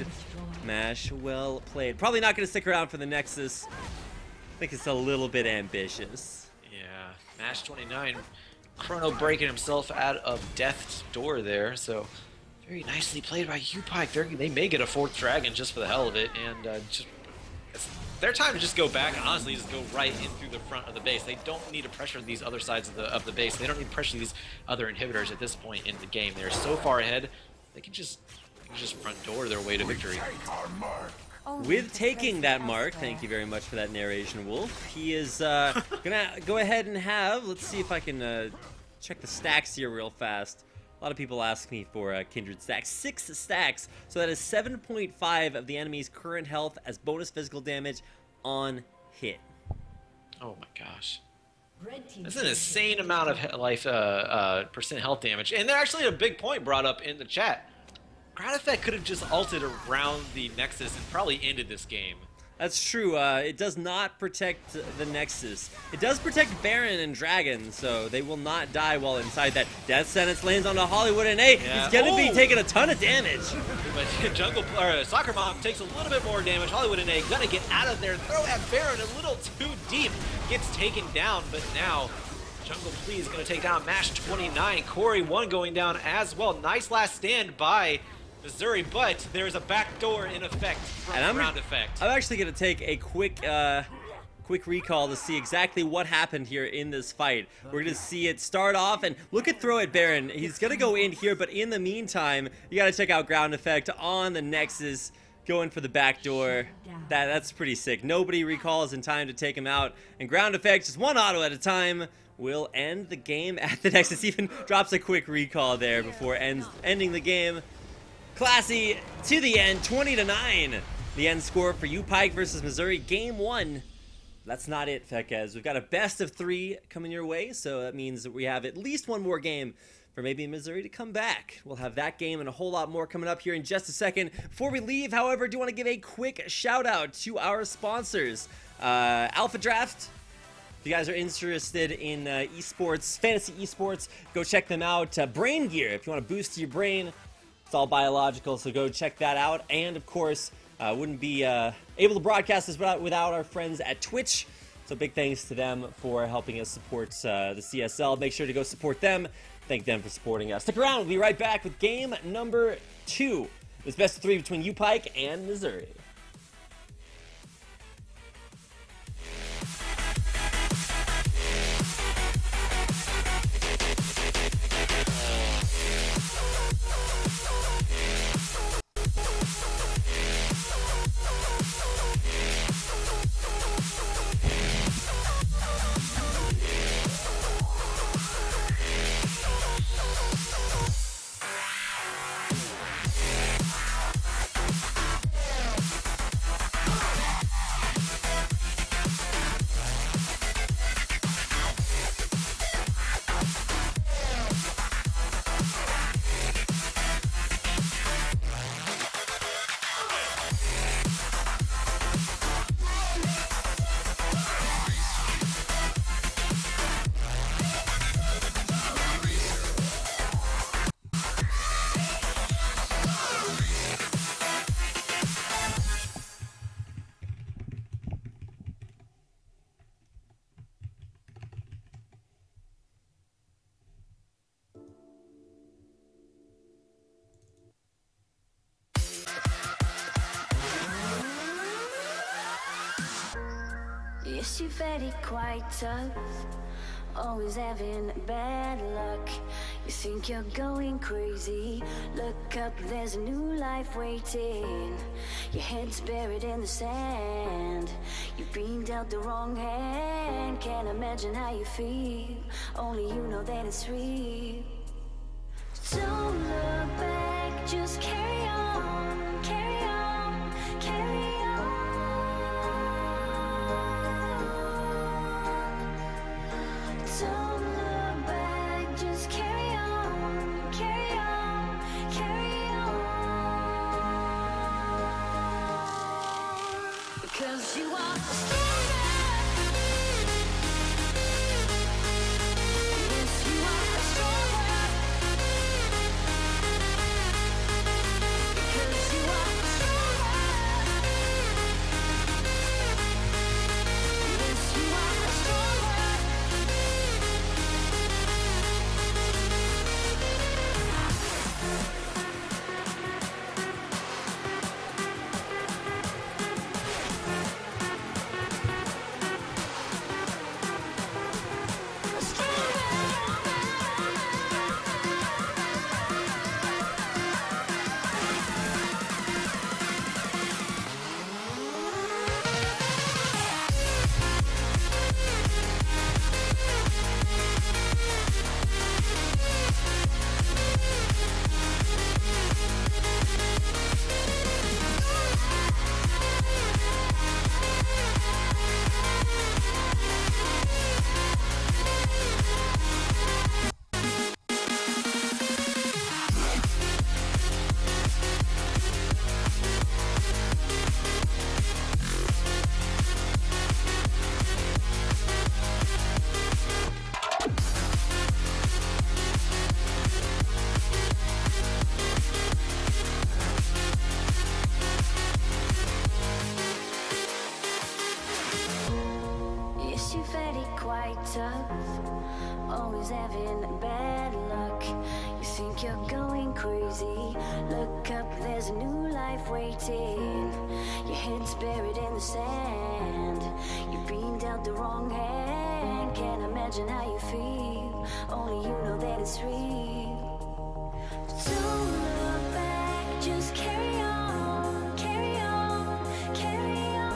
Mash, well played. Probably not going to stick around for the Nexus. I think it's a little bit ambitious. Yeah, Mash 29, Chrono breaking himself out of Death's door there, so very nicely played by UPike. They may get a 4th dragon just for the hell of it, and just it's their time to just go back and honestly just go right in through the front of the base. They don't need to pressure these other sides of the base. They don't need to pressure these other inhibitors at this point in the game. They're so far ahead, they can just front door their way to victory. With taking that mark, thank you very much for that narration, Wolf. He is gonna go ahead and have, let's see if I can check the stacks here real fast. A lot of people ask me for Kindred stacks. 6 stacks, so that is 7.5 of the enemy's current health as bonus physical damage on hit. Oh my gosh. That's an insane amount of percent health damage. And there actually a big point brought up in the chat. Ground Effect could have just ulted around the Nexus and probably ended this game. That's true. It does not protect the Nexus. It does protect Baron and Dragon, so they will not die while inside that. Death Sentence lands on the Hollywood, and hey, he's gonna be taking a ton of damage. But Soccer Mom takes a little bit more damage. Hollywood and A gonna get out of there. Throw at Baron a little too deep. Gets taken down, but now Jungle Please gonna take down Mash 29. Corey 1 going down as well. Nice last stand by Missouri, but there's a backdoor in effect from Ground Effect. I'm actually going to take a quick recall to see exactly what happened here in this fight. We're going to see it start off, and look at throw at Baron. He's going to go in here, but in the meantime, you got to check out Ground Effect on the Nexus, going for the backdoor. That's pretty sick. Nobody recalls in time to take him out, and Ground Effect, just one auto at a time, will end the game at the Nexus. Even drops a quick recall there before ending the game. Classy to the end, 20-9. The end score for UPike versus Missouri, game 1. That's not it, Fekez. We've got a best of 3 coming your way, so that means that we have at least one more game for maybe Missouri to come back. We'll have that game and a whole lot more coming up here in just a second. Before we leave, however, I do want to give a quick shout out to our sponsors. Alpha Draft. If you guys are interested in esports, fantasy esports, go check them out. Brain Gear, if you want to boost your brain. It's all biological, so go check that out. And, of course, wouldn't be able to broadcast this without our friends at Twitch. So big thanks to them for helping us support the CSL. Make sure to go support them. Thank them for supporting us. Stick around. We'll be right back with game number 2. It's best of 3 between UPike and Missouri. Yes, you've had it quite tough, always having bad luck. You think you're going crazy, look up, there's a new life waiting. Your head's buried in the sand, you've been dealt the wrong hand. Can't imagine how you feel, only you know that it's real. Don't look back, just carry on, carry on, carry on. Don't look back, just carry on, carry on, carry on. Because you are stronger. Yes, you are stronger. Because you are stronger. Yes, you are stronger. Yes, you've had it quite tough, always having bad luck. You think you're going crazy, look up, there's a new life waiting. Your head's buried in the sand, you've been dealt the wrong hand. Can't imagine how you feel, only you know that it's real. Don't look back, just carry on, carry on, carry on.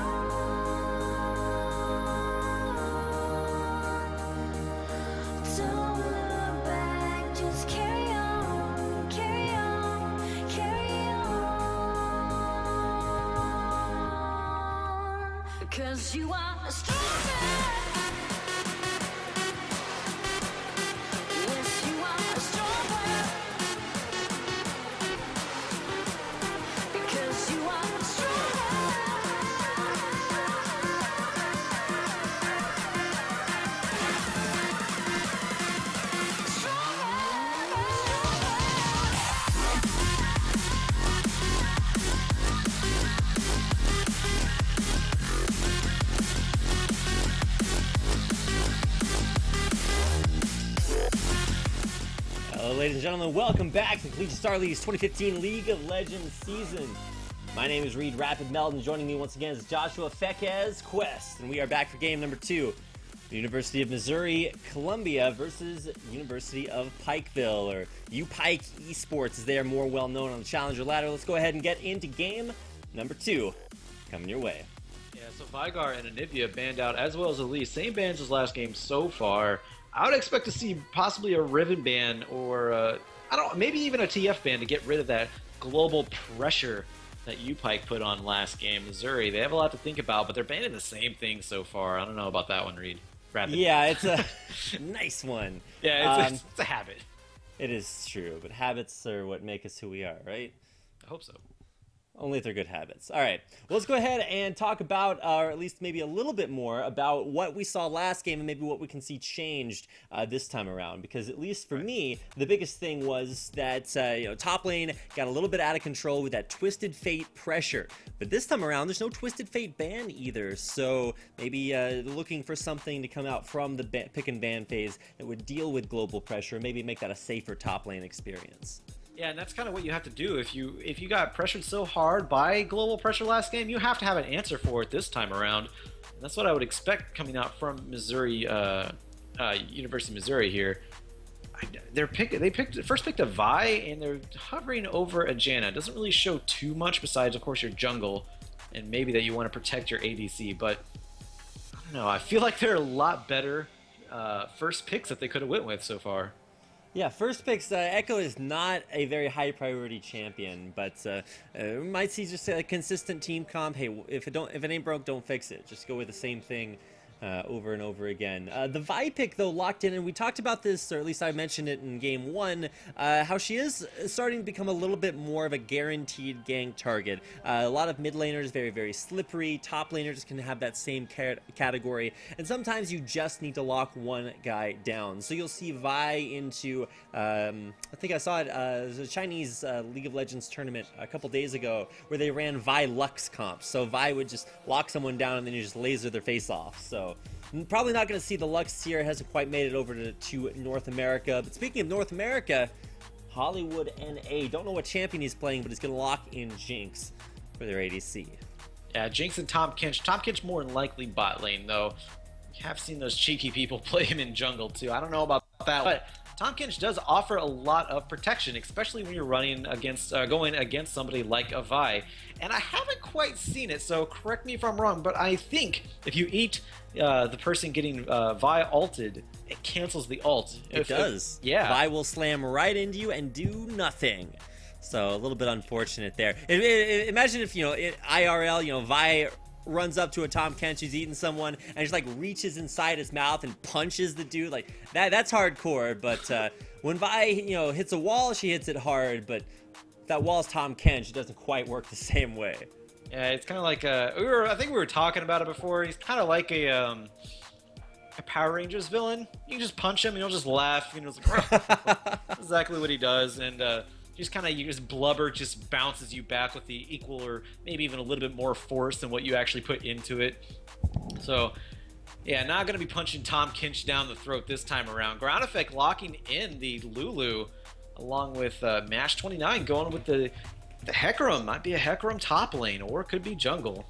Don't look back, just carry on, carry on, carry on. Because you are stronger. Yes, you are stronger. Because you are stronger. Hello, ladies and gentlemen. Welcome back to Collegiate Star League's 2015 League of Legends season. My name is Reed Rapid Melton. Joining me once again is Joshua Fekez Quest, and we are back for game number 2. The University of Missouri Columbia versus University of Pikeville, or UPike Esports, as they are more well known on the Challenger ladder. Let's go ahead and get into game number 2. Coming your way. Yeah, so Vigar and Anivia banned out, as well as Elise. Same bans as last game so far. I would expect to see possibly a Riven ban, or maybe even a TF ban to get rid of that global pressure that UPike put on last game. Missouri, they have a lot to think about, but they're banning the same thing so far. I don't know about that one, Reed. Rapid. Yeah, it's a nice one. Yeah, it's a habit. It is true, but habits are what make us who we are, right? I hope so. Only if they're good habits. All right, well, let's go ahead and talk about, or at least maybe a little bit more about what we saw last game and maybe what we can see changed this time around. Because at least for me, the biggest thing was that top lane got a little bit out of control with that Twisted Fate pressure. But this time around, there's no Twisted Fate ban either. So maybe looking for something to come out from the pick and ban phase that would deal with global pressure, maybe make that a safer top lane experience. Yeah, and that's kind of what you have to do. If you got pressured so hard by global pressure last game, you have to have an answer for it this time around. And that's what I would expect coming out from Missouri, University of Missouri here. They first picked a Vi, and they're hovering over a Janna. It doesn't really show too much besides, of course, your jungle, and maybe that you want to protect your ADC. But I don't know. I feel like there are a lot better first picks that they could have went with so far. Yeah, first picks. Echo is not a very high priority champion, but we might see just a consistent team comp. Hey, if it ain't broke, don't fix it. Just go with the same thing over and over again. The Vi pick, though, locked in, and we talked about this, or at least I mentioned it in game 1, how she is starting to become a little bit more of a guaranteed gank target. A lot of mid laners, very, very slippery. Top laners can have that same category, and sometimes you just need to lock one guy down. So you'll see Vi into, I think I saw it, a Chinese League of Legends tournament a couple days ago, where they ran Vi Lux comps. So Vi would just lock someone down, and then you just laser their face off. So probably not going to see the Lux tier. Hasn't quite made it over to North America. But speaking of North America, Hollywood NA. Don't know what champion he's playing, but he's going to lock in Jinx for their ADC. Yeah, Jinx and Tahm Kench. Tahm Kench more than likely bot lane, though. We have seen those cheeky people play him in jungle, too. I don't know about that, but Tahm Kench does offer a lot of protection, especially when you're running against, going against somebody like a Vi. And I haven't quite seen it, so correct me if I'm wrong, but I think if you eat the person getting Vi ulted, it cancels the ult. It does. Yeah. Vi will slam right into you and do nothing. So a little bit unfortunate there. Imagine if, IRL, Vi runs up to a Tahm Kench who's eating someone and just like reaches inside his mouth and punches the dude. Like that's hardcore. But when Vi hits a wall, she hits it hard. But if that wall is Tahm Kench, it doesn't quite work the same way. Yeah, it's kind of like I think we were talking about it before. He's kind of like a Power Rangers villain. You can just punch him and he'll just laugh. It's like, that's exactly what he does. And just blubber just bounces you back with the equal or maybe even a little bit more force than what you actually put into it. So yeah, not going to be punching Tahm Kench down the throat this time around. Ground Effect locking in the Lulu along with Mash29 going with the Hecarim. Might be a Hecarim top lane, or it could be jungle.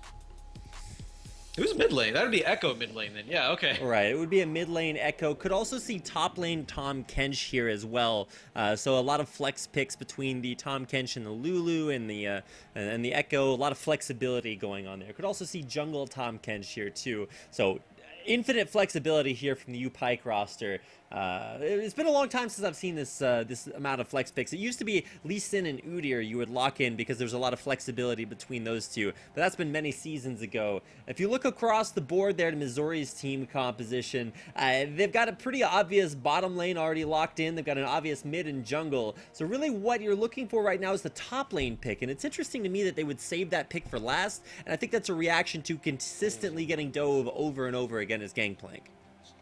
Who's mid lane? That would be Echo mid lane then. Yeah, okay. Right, it would be a mid lane Echo. Could also see top lane Tahm Kench here as well. So a lot of flex picks between the Tahm Kench and the Lulu and the Echo. A lot of flexibility going on there. Could also see jungle Tahm Kench here too. So infinite flexibility here from the UPike roster. It's been a long time since I've seen this amount of flex picks. It used to be Lee Sin and Udyr you would lock in because there's a lot of flexibility between those two, but that's been many seasons ago. If you look across the board there to Missouri's team composition, they've got a pretty obvious bottom lane already locked in. They've got an obvious mid and jungle. So really what you're looking for right now is the top lane pick, and it's interesting to me that they would save that pick for last, and I think that's a reaction to consistently getting dove over and over again as Gangplank.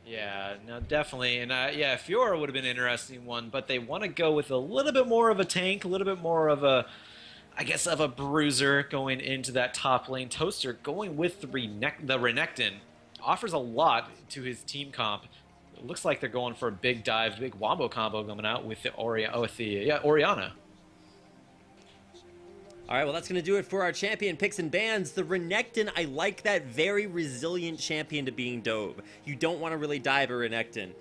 Yeah, no, definitely. And yeah, Fiora would have been an interesting one, but they want to go with a little bit more of a tank, a little bit more of a, I guess, of a bruiser going into that top lane. Toaster going with the Renekton offers a lot to his team comp. It looks like they're going for a big dive, big wombo combo coming out with the Orianna. All right, well, that's going to do it for our champion picks and bans. The Renekton, I like that very resilient champion to being dove. You don't want to really dive a Renekton.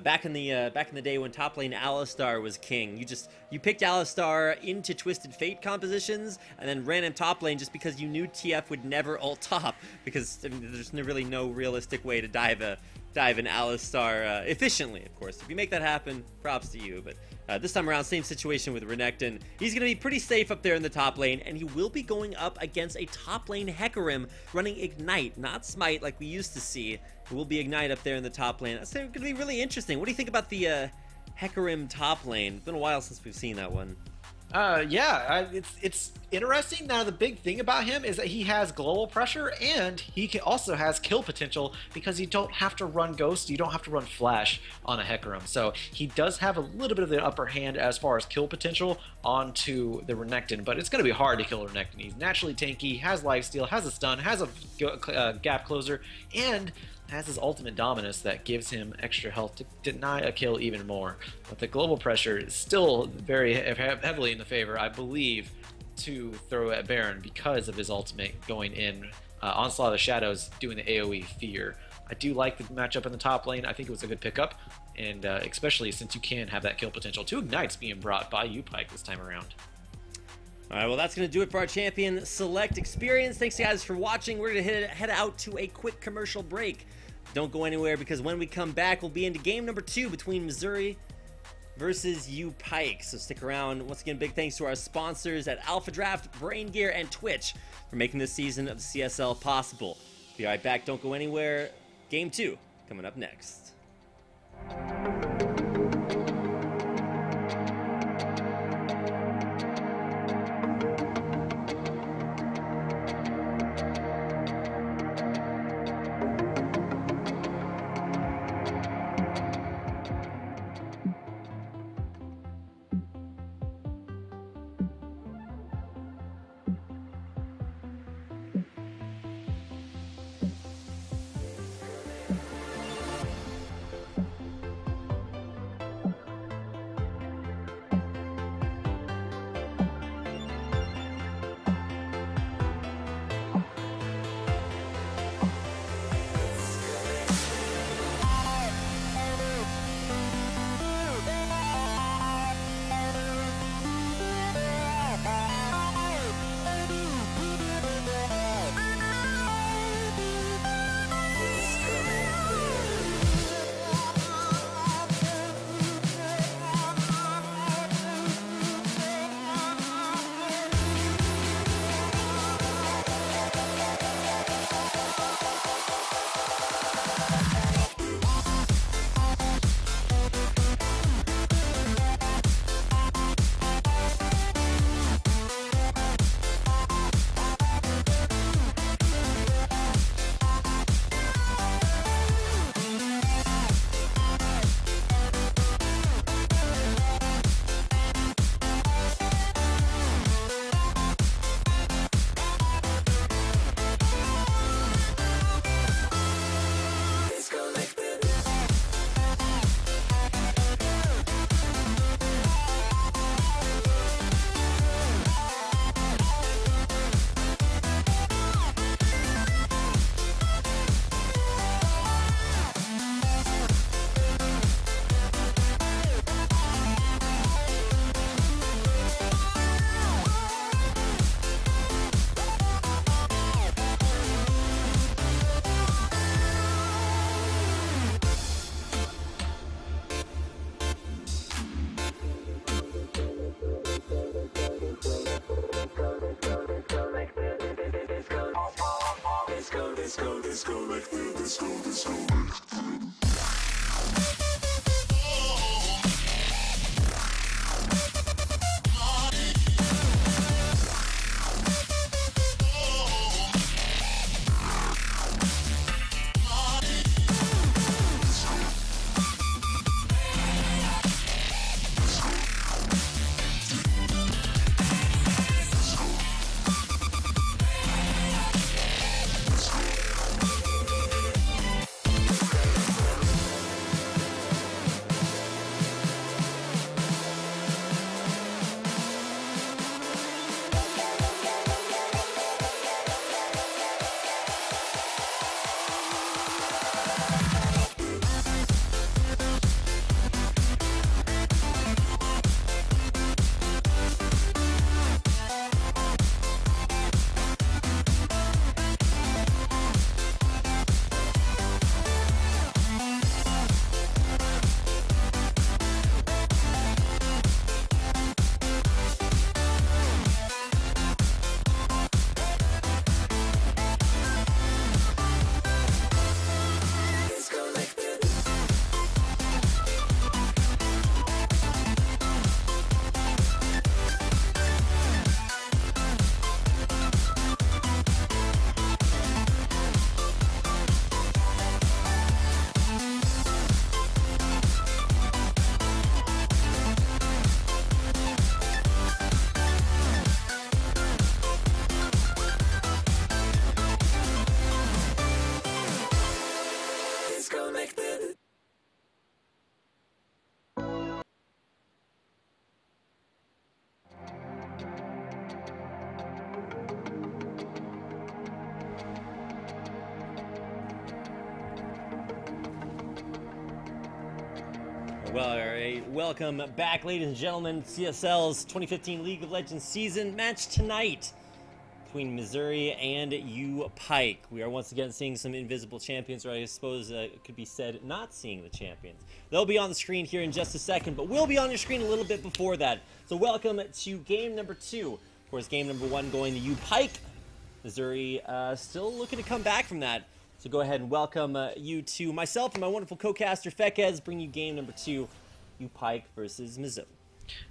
Back in the day when top lane Alistar was king, you picked Alistar into Twisted Fate compositions and then ran him top lane just because you knew TF would never ult top, because there's really no realistic way to dive an Alistar efficiently, of course. If you make that happen, props to you. But this time around, same situation with Renekton. He's going to be pretty safe up there in the top lane, and he will be going up against a top lane Hecarim running Ignite, not Smite like we used to see. It will be Ignite up there in the top lane. That's going to be really interesting. What do you think about the Hecarim top lane? It's been a while since we've seen that one. Yeah, it's interesting. Now, the big thing about him is that he has global pressure and also has kill potential because you don't have to run Ghost, you don't have to run Flash on a Hecarim. So he does have a little bit of the upper hand as far as kill potential onto the Renekton, but it's going to be hard to kill Renekton. He's naturally tanky, has lifesteal, has a stun, has a gap closer, and has his ultimate Dominus that gives him extra health to deny a kill even more. But the global pressure is still very heavily in the favor, I believe, to throw at Baron because of his ultimate going in. Onslaught of the Shadows doing the AoE Fear. I do like the matchup in the top lane. I think it was a good pickup, and especially since you can have that kill potential. 2 Ignites being brought by UPike this time around. All right, well, that's going to do it for our Champion Select experience. Thanks, guys, for watching. We're going to head out to a quick commercial break. Don't go anywhere, because when we come back, we'll be into game number 2 between Missouri versus UPike. So stick around. Once again, big thanks to our sponsors at Alpha Draft, Brain Gear, and Twitch for making this season of the CSL possible. Be right back. Don't go anywhere. Game 2 coming up next. Well, welcome back, ladies and gentlemen. CSL's 2015 League of Legends season match tonight between Missouri and UPike. We are once again seeing some invisible champions, or I suppose it could be said not seeing the champions. They'll be on the screen here in just a second, but we'll be on your screen a little bit before that. So welcome to game number 2. Of course, game number 1 going to UPike. Missouri still looking to come back from that. So go ahead and welcome you to myself and my wonderful co-caster Fekez, bring you game number 2, UPike versus Mizzo.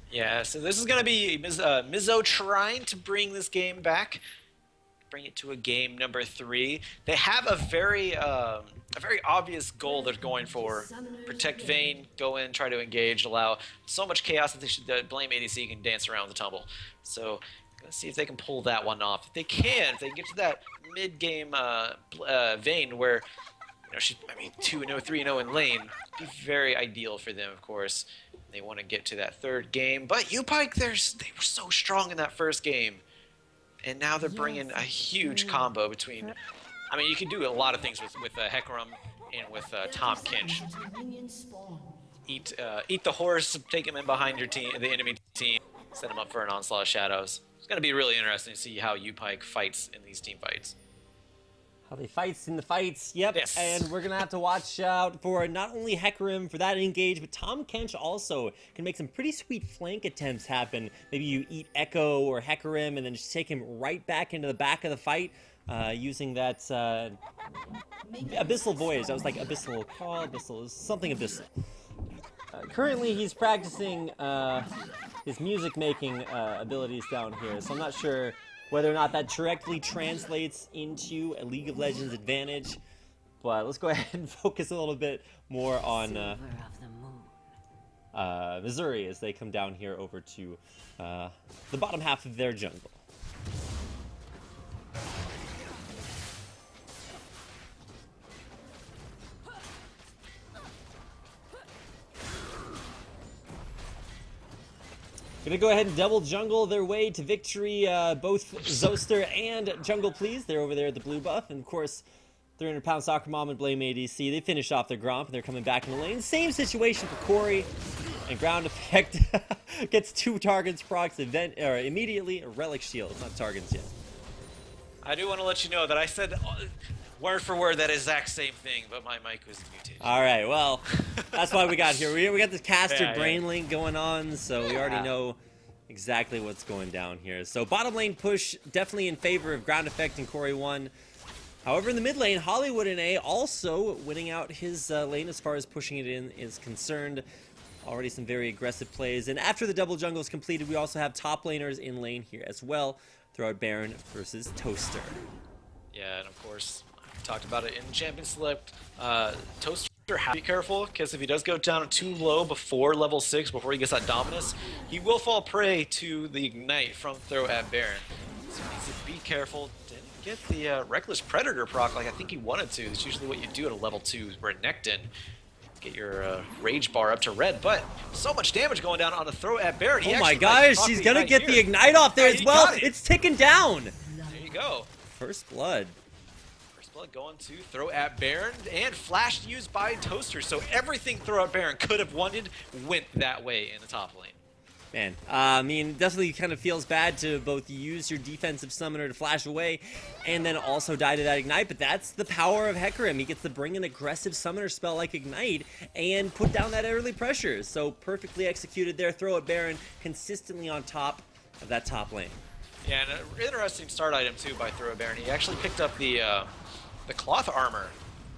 Yeah, so this is going to be Mizzo trying to bring this game back, bring it to a game number 3. They have a very obvious goal they're going for. Protect Vayne, go in, try to engage, allow so much chaos that they should blame ADC can dance around the tumble. So let's see if they can pull that one off. If they can get to that mid-game Vayne where she's 2-0, 3-0 in lane, be very ideal for them, of course. They want to get to that third game, but UPike, they were so strong in that first game, and now they're bringing a huge combo between. I mean, you can do a lot of things with Hecarim and with Tom Kinch. Eat the horse, take him in behind your team, the enemy team, set him up for an onslaught of shadows. It's going to be really interesting to see how UPike fights in these team fights. How they fights in the fights, yep. Yes. And we're going to have to watch out for not only Hecarim for that engage, but Tom Kench also can make some pretty sweet flank attempts happen. Maybe you eat Echo or Hecarim and then just take him right back into the back of the fight using that Abyssal Voyage. That was like Abyssal Call, Abyssal, something Abyssal. Currently, he's practicing his music-making abilities down here, so I'm not sure whether or not that directly translates into a League of Legends advantage. But let's go ahead and focus a little bit more on Missouri as they come down here over to the bottom half of their jungle. Gonna go ahead and double jungle their way to victory. Both Zoster and Jungle Please, they're over there at the blue buff. And of course, 300-pound Soccer Mom and Blame ADC, they finished off their Gromp and they're coming back in the lane. Same situation for Corey. And Ground Effect gets 2 targets procs immediately. A Relic Shield, not targets yet. I do want to let you know that I said word for word that exact same thing, but my mic was muted. All right, well, that's why we got here. We got this caster brain link going on, so we already know exactly what's going down here. So bottom lane push definitely in favor of Ground Effect and Corey 1. However, in the mid lane, Hollywood and A also winning out his lane as far as pushing it in is concerned. Already some very aggressive plays. And after the double jungle is completed, we also have top laners in lane here as well. Throwout Baron versus Toaster. Yeah, and of course, I talked about it in Champion Select. Toaster has to be careful, because if he does go down too low before level 6, before he gets that Dominus, he will fall prey to the Ignite from Throwout Baron. So he needs to be careful. Didn't get the Reckless Predator proc like I think he wanted to. That's usually what you do at a level 2 Renekton. Get your Rage bar up to red, but so much damage going down on a Throwout Baron. Oh my gosh, she's gonna get the Ignite off there as well. It's ticking down. There you go. First blood. First blood going to Throwout Baron, and flash used by Toaster. So everything Throwout Baron could have wanted went that way in the top lane. Man, I mean, definitely kind of feels bad to both use your defensive summoner to flash away and then also die to that Ignite, but that's the power of Hecarim. He gets to bring an aggressive summoner spell like Ignite and put down that early pressure. So perfectly executed there. Throwout Baron consistently on top of that top lane. Yeah, and an interesting start item too by Throwout Baron. He actually picked up the cloth armor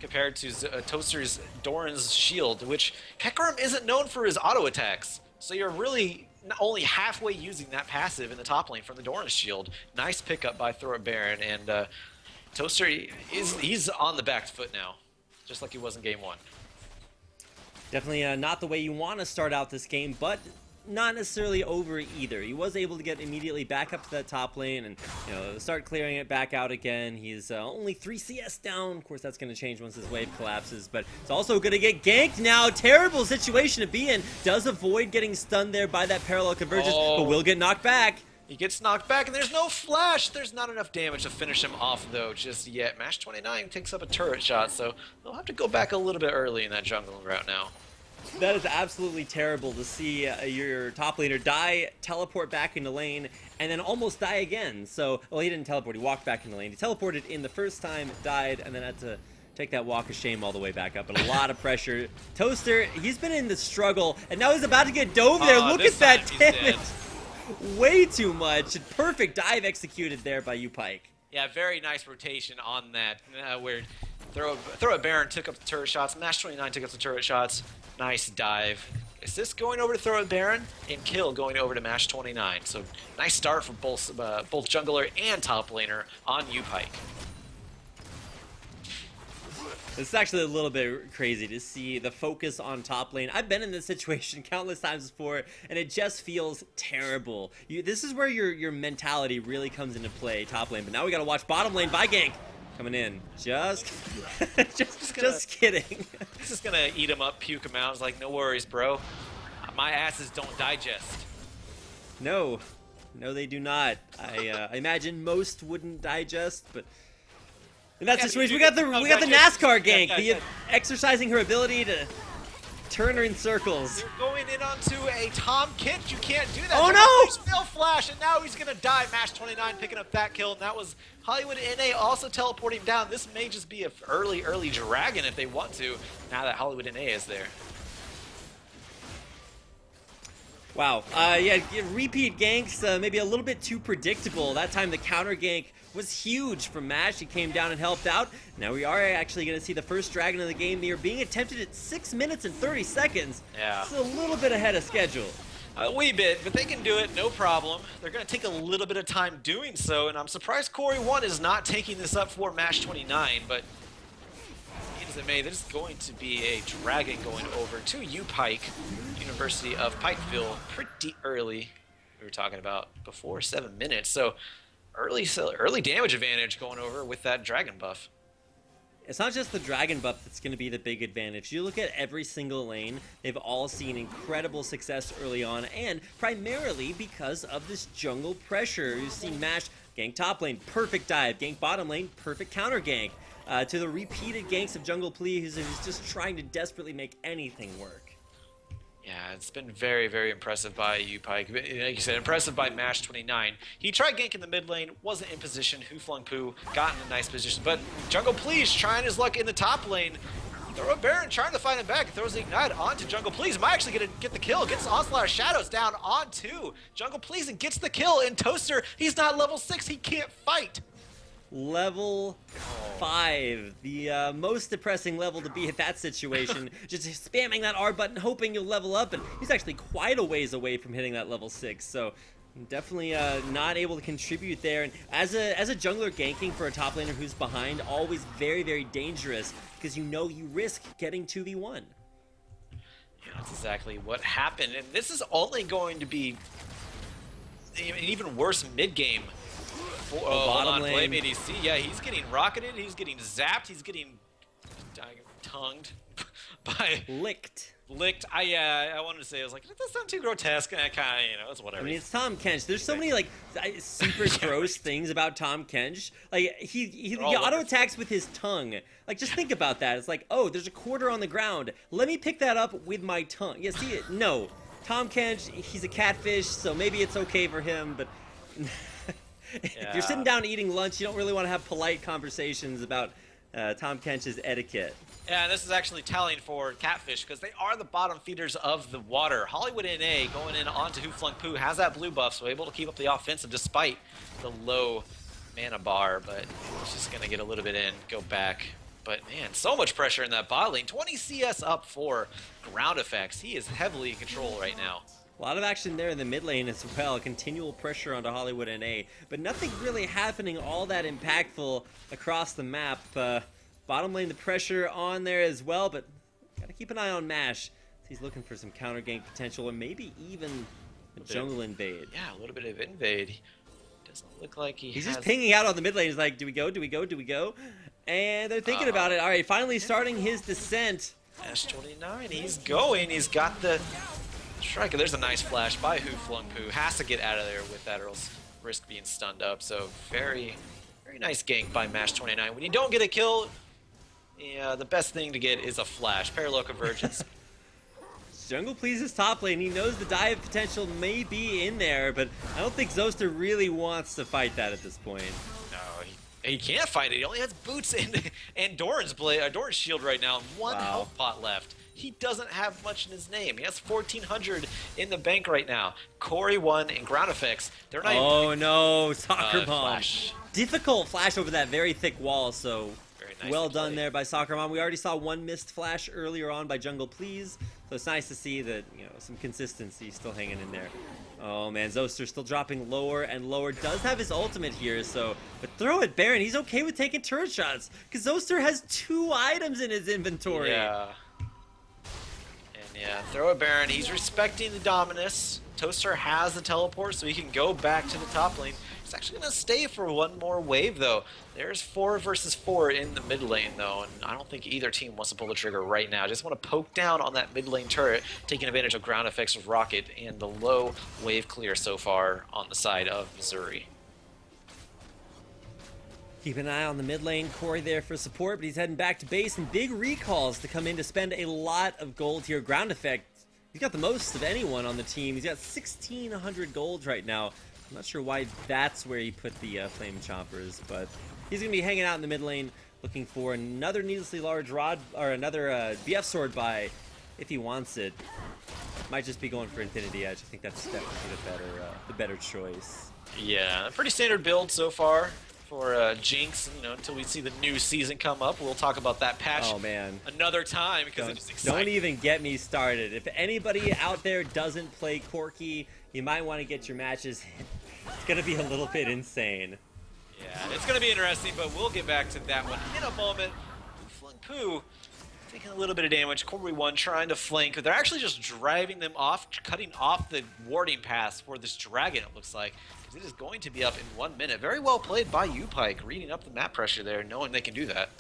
compared to Toaster's Doran's shield, which Hecarim isn't known for his auto attacks. So you're really only halfway using that passive in the top lane from the Doran's shield. Nice pickup by Throwout Baron, and Toaster he's on the back foot now, just like he was in game 1. Definitely not the way you want to start out this game, but not necessarily over either. He was able to get immediately back up to that top lane and start clearing it back out again. He's only 3 CS down. Of course, that's going to change once his wave collapses, but it's also going to get ganked now. Terrible situation to be in. Does avoid getting stunned there by that parallel convergence, but will get knocked back. He gets knocked back, and there's no flash. There's not enough damage to finish him off, though, just yet. Mash 29 takes up a turret shot, so they'll have to go back a little bit early in that jungle route now. That is absolutely terrible to see your top laner die, teleport back into lane, and then almost die again. So, well, he didn't teleport, he walked back into lane. He teleported in the first time, died, and then had to take that walk of shame all the way back up. And a lot of pressure. Toaster, he's been in the struggle, and now he's about to get dove there. Look at that damage. Way too much. Perfect dive executed there by UPike. Yeah, very nice rotation on that. Where throw a Baron took up the turret shots. Mash 29 took up the turret shots. Nice dive. Assist going over to throw a Baron, and kill going over to Mash 29. So nice start for both jungler and top laner on UPike. It's actually a little bit crazy to see the focus on top lane. I've been in this situation countless times before, and it just feels terrible. This is where your mentality really comes into play, top lane. But now we got to watch bottom lane. By gank coming in. Just kidding. This is gonna eat him up, puke him out. It's like, no worries, bro. My asses don't digest. No, they do not. I imagine most wouldn't digest, but. In that situation, we got the NASCAR gank, exercising her ability to turn her in circles. You're going in onto a Tom Kench. You can't do that. Oh no! Still flash, and now he's gonna die. Mash 29 picking up that kill, and that was Hollywood NA also teleporting down. This may just be an early dragon if they want to. Now that Hollywood NA is there. Wow. Yeah, repeat ganks, maybe a little bit too predictable. That time the counter gank was huge from Mash. He came down and helped out. Now we are actually going to see the first dragon of the game here being attempted at 6 minutes and 30 seconds. Yeah. It's a little bit ahead of schedule. A wee bit, but they can do it, no problem. They're going to take a little bit of time doing so, and I'm surprised Corey 1 is not taking this up for Mash 29, but as it may, there's going to be a dragon going over to UPike, University of Pikeville, pretty early. We were talking about before 7 minutes, so early damage advantage going over with that dragon buff. It's not just the dragon buff that's going to be the big advantage. You look at every single lane, they've all seen incredible success early on, and primarily because of this jungle pressure. You've seen Mash gank top lane, perfect dive, gank bottom lane, perfect counter gank, to the repeated ganks of Jungle Plea, who's just trying to desperately make anything work. Yeah, it's been very impressive by UPike. Like you said, impressive by Mash 29. He tried ganking the mid lane, wasn't in position. Who Flung Poo got in a nice position, but Jungle Please trying his luck in the top lane. Throw a Baron trying to find him back. Throws the Ignite onto Jungle Please. Might actually get the kill. Gets Onslaught of Shadows down onto Jungle Please and gets the kill. And Toaster, he's not level 6. He can't fight. Level 5, the most depressing level to be at that situation. Just spamming that R button, hoping you'll level up, and he's actually quite a ways away from hitting that level 6. So definitely not able to contribute there. And as a jungler ganking for a top laner who's behind, always very dangerous because you know you risk getting 2v1. Yeah, that's exactly what happened, and this is only going to be an even worse mid game. Bottom lane. Playmate EC, yeah, he's getting rocketed, he's getting zapped, he's getting tongued by licked. I wanted to say, I was like, that doesn't sound too grotesque, and I kind of, it's whatever. I mean, it's Tom Kench. There's so many, like, super gross things about Tom Kench. Like, he auto-attacks with his tongue. Like, just think about that. It's like, oh, there's a quarter on the ground. Let me pick that up with my tongue. Yeah, see, no. Tom Kench, he's a catfish, so maybe it's okay for him, but... If you're sitting down eating lunch, you don't really want to have polite conversations about Tom Kench's etiquette. Yeah, and this is actually telling for Catfish because they are the bottom feeders of the water. Hollywood NA going in onto Who Flung Poo has that blue buff, so able to keep up the offensive despite the low mana bar, but it's just going to get a little bit in, go back. But man, so much pressure in that bot lane. 20 CS up for ground effects. He is heavily in control right now. A lot of action there in the mid lane as well. Continual pressure onto Hollywood NA, but nothing really happening all that impactful across the map. Bottom lane, the pressure on there as well, but gotta keep an eye on Mash. He's looking for some counter gank potential, and maybe even a jungle invade. Yeah, a little bit of invade. Doesn't look like he's just pinging out on the mid lane. He's like, do we go? Do we go? Do we go? And they're thinking about it. All right, finally starting his descent. Mash 29, he's going. He's got the striker. There's a nice flash by Who Flung Poo. Has to get out of there with that or else risk being stunned up. So very nice gank by Mash 29. When you don't get a kill, yeah, the best thing to get is a flash. Parallel convergence. Jungle pleases top lane. He knows the dive potential may be in there, but I don't think Zoster really wants to fight that at this point. No, he can't fight it. He only has boots and Doran's shield right now, and one health pot left. He doesn't have much in his name. He has 1,400 in the bank right now. Corey 1 and ground effects. They're not even... no, Soccer Mom. Flash. Difficult flash over that very thick wall, so Nice well done there by Soccer Mom. We already saw one missed flash earlier on by Jungle Please, so it's nice to see that, you know, some consistency still hanging in there. Oh man, Zoster still dropping lower and lower. Does have his ultimate here, so but throw it, Baron. He's okay with taking turret shots because Zoster has 2 items in his inventory. Yeah. Yeah, throw a Baron. He's respecting the Dominus. Toaster has the teleport, so he can go back to the top lane. He's actually going to stay for one more wave, though. There's 4 versus 4 in the mid lane, though, and I don't think either team wants to pull the trigger right now. Just want to poke down on that mid lane turret, taking advantage of ground effects with Rocket and the low wave clear so far on the side of Missouri. Keep an eye on the mid lane. Corey there for support, but he's heading back to base, and big recalls to come in to spend a lot of gold here. Ground effect, he's got the most of anyone on the team. He's got 1,600 gold right now. I'm not sure why that's where he put the flame chompers, but he's going to be hanging out in the mid lane looking for another needlessly large rod, or another BF sword buy if he wants it. Might just be going for Infinity Edge. I think that's definitely the better choice. Yeah, pretty standard build so far for Jinx, you know, until we see the new season come up. We'll talk about that patch another time because it's exciting. Don't even get me started. If anybody out there doesn't play Corki, you might want to get your matches in. It's going to be a little bit insane. Yeah, it's going to be interesting, but we'll get back to that one in a moment. Flung Poo taking a little bit of damage. Corey 1 trying to flank, but they're actually just driving them off, cutting off the warding paths for this dragon, it looks like. It is going to be up in 1 minute. Very well played by UPike, reading up the map pressure there, knowing they can do that.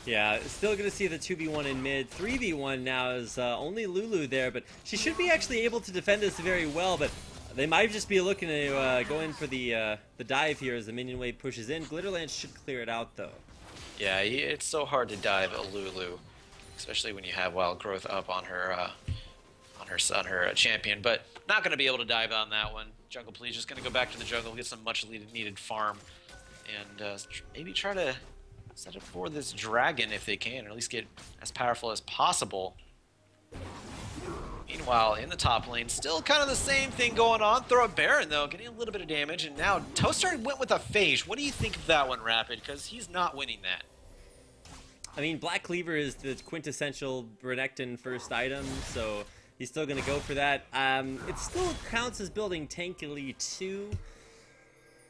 Yeah, still going to see the 2v1 in mid. 3v1 now is only Lulu there, but she should be actually able to defend this very well, but they might just be looking to go in for the dive here as the minion wave pushes in. Glitterlance should clear it out, though. Yeah, it's so hard to dive a Lulu, especially when you have wild growth up on her champion, but not going to be able to dive on that one. Jungle Please just going to go back to the jungle, get some much needed farm, and maybe try to set up for this dragon if they can, or at least get as powerful as possible. Meanwhile, in the top lane, still kind of the same thing going on. Throw a Baron, though, getting a little bit of damage, and now Toaster went with a Phage. What do you think of that one, Rapid? Because he's not winning that. I mean, Black Cleaver is the quintessential Renekton first item, so he's still going to go for that. It still counts as building tankily too,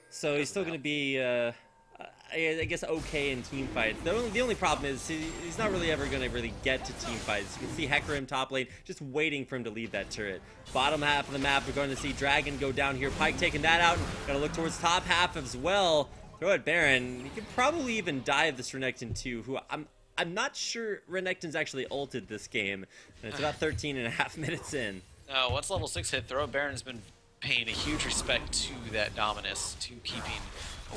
so he's still going to be, I guess, okay in team fights. The only problem is he's not really ever going to really get to team fights. You can see Hecarim top lane just waiting for him to leave that turret. Bottom half of the map, we're going to see Dragon go down here. Pike taking that out. Got to look towards top half as well. Throw at Baron. He could probably even dive this Renekton too, who I'm not sure Renekton's actually ulted this game, and it's about 13.5 minutes in. Once level 6 hit, Throw Baron's been paying a huge respect to that Dominus, to keeping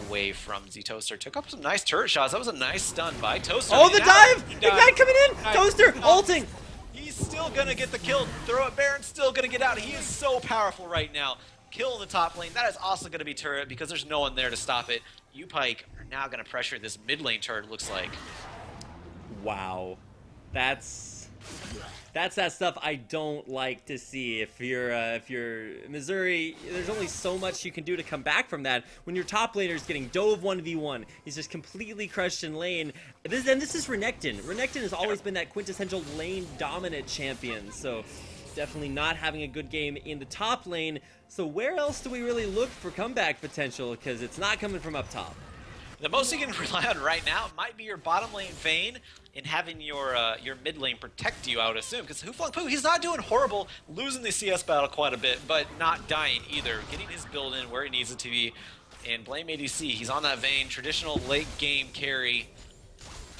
away from Z-Toaster. Took up some nice turret shots. That was a nice stun by Toaster. Oh, the dive! Ignite coming in! Toaster ulting! He's still going to get the kill. Throw it, Baron's still going to get out. He is so powerful right now. Kill in the top lane. That is also going to be turret because there's no one there to stop it. UPike are now going to pressure this mid lane turret, looks like. Wow, that's that stuff I don't like to see. If you're Missouri, there's only so much you can do to come back from that. When your top laner is getting dove 1v1, he's just completely crushed in lane. This is Renekton. Renekton has always been that quintessential lane dominant champion, so definitely not having a good game in the top lane. So where else do we really look for comeback potential? Because it's not coming from up top. The most you can rely on right now might be your bottom lane Vayne and having your mid lane protect you, I would assume. Because Flung Poo, he's not doing horrible, losing the CS battle quite a bit, but not dying either. Getting his build in where he needs it to be. And blame ADC, he's on that Vayne. Traditional late game carry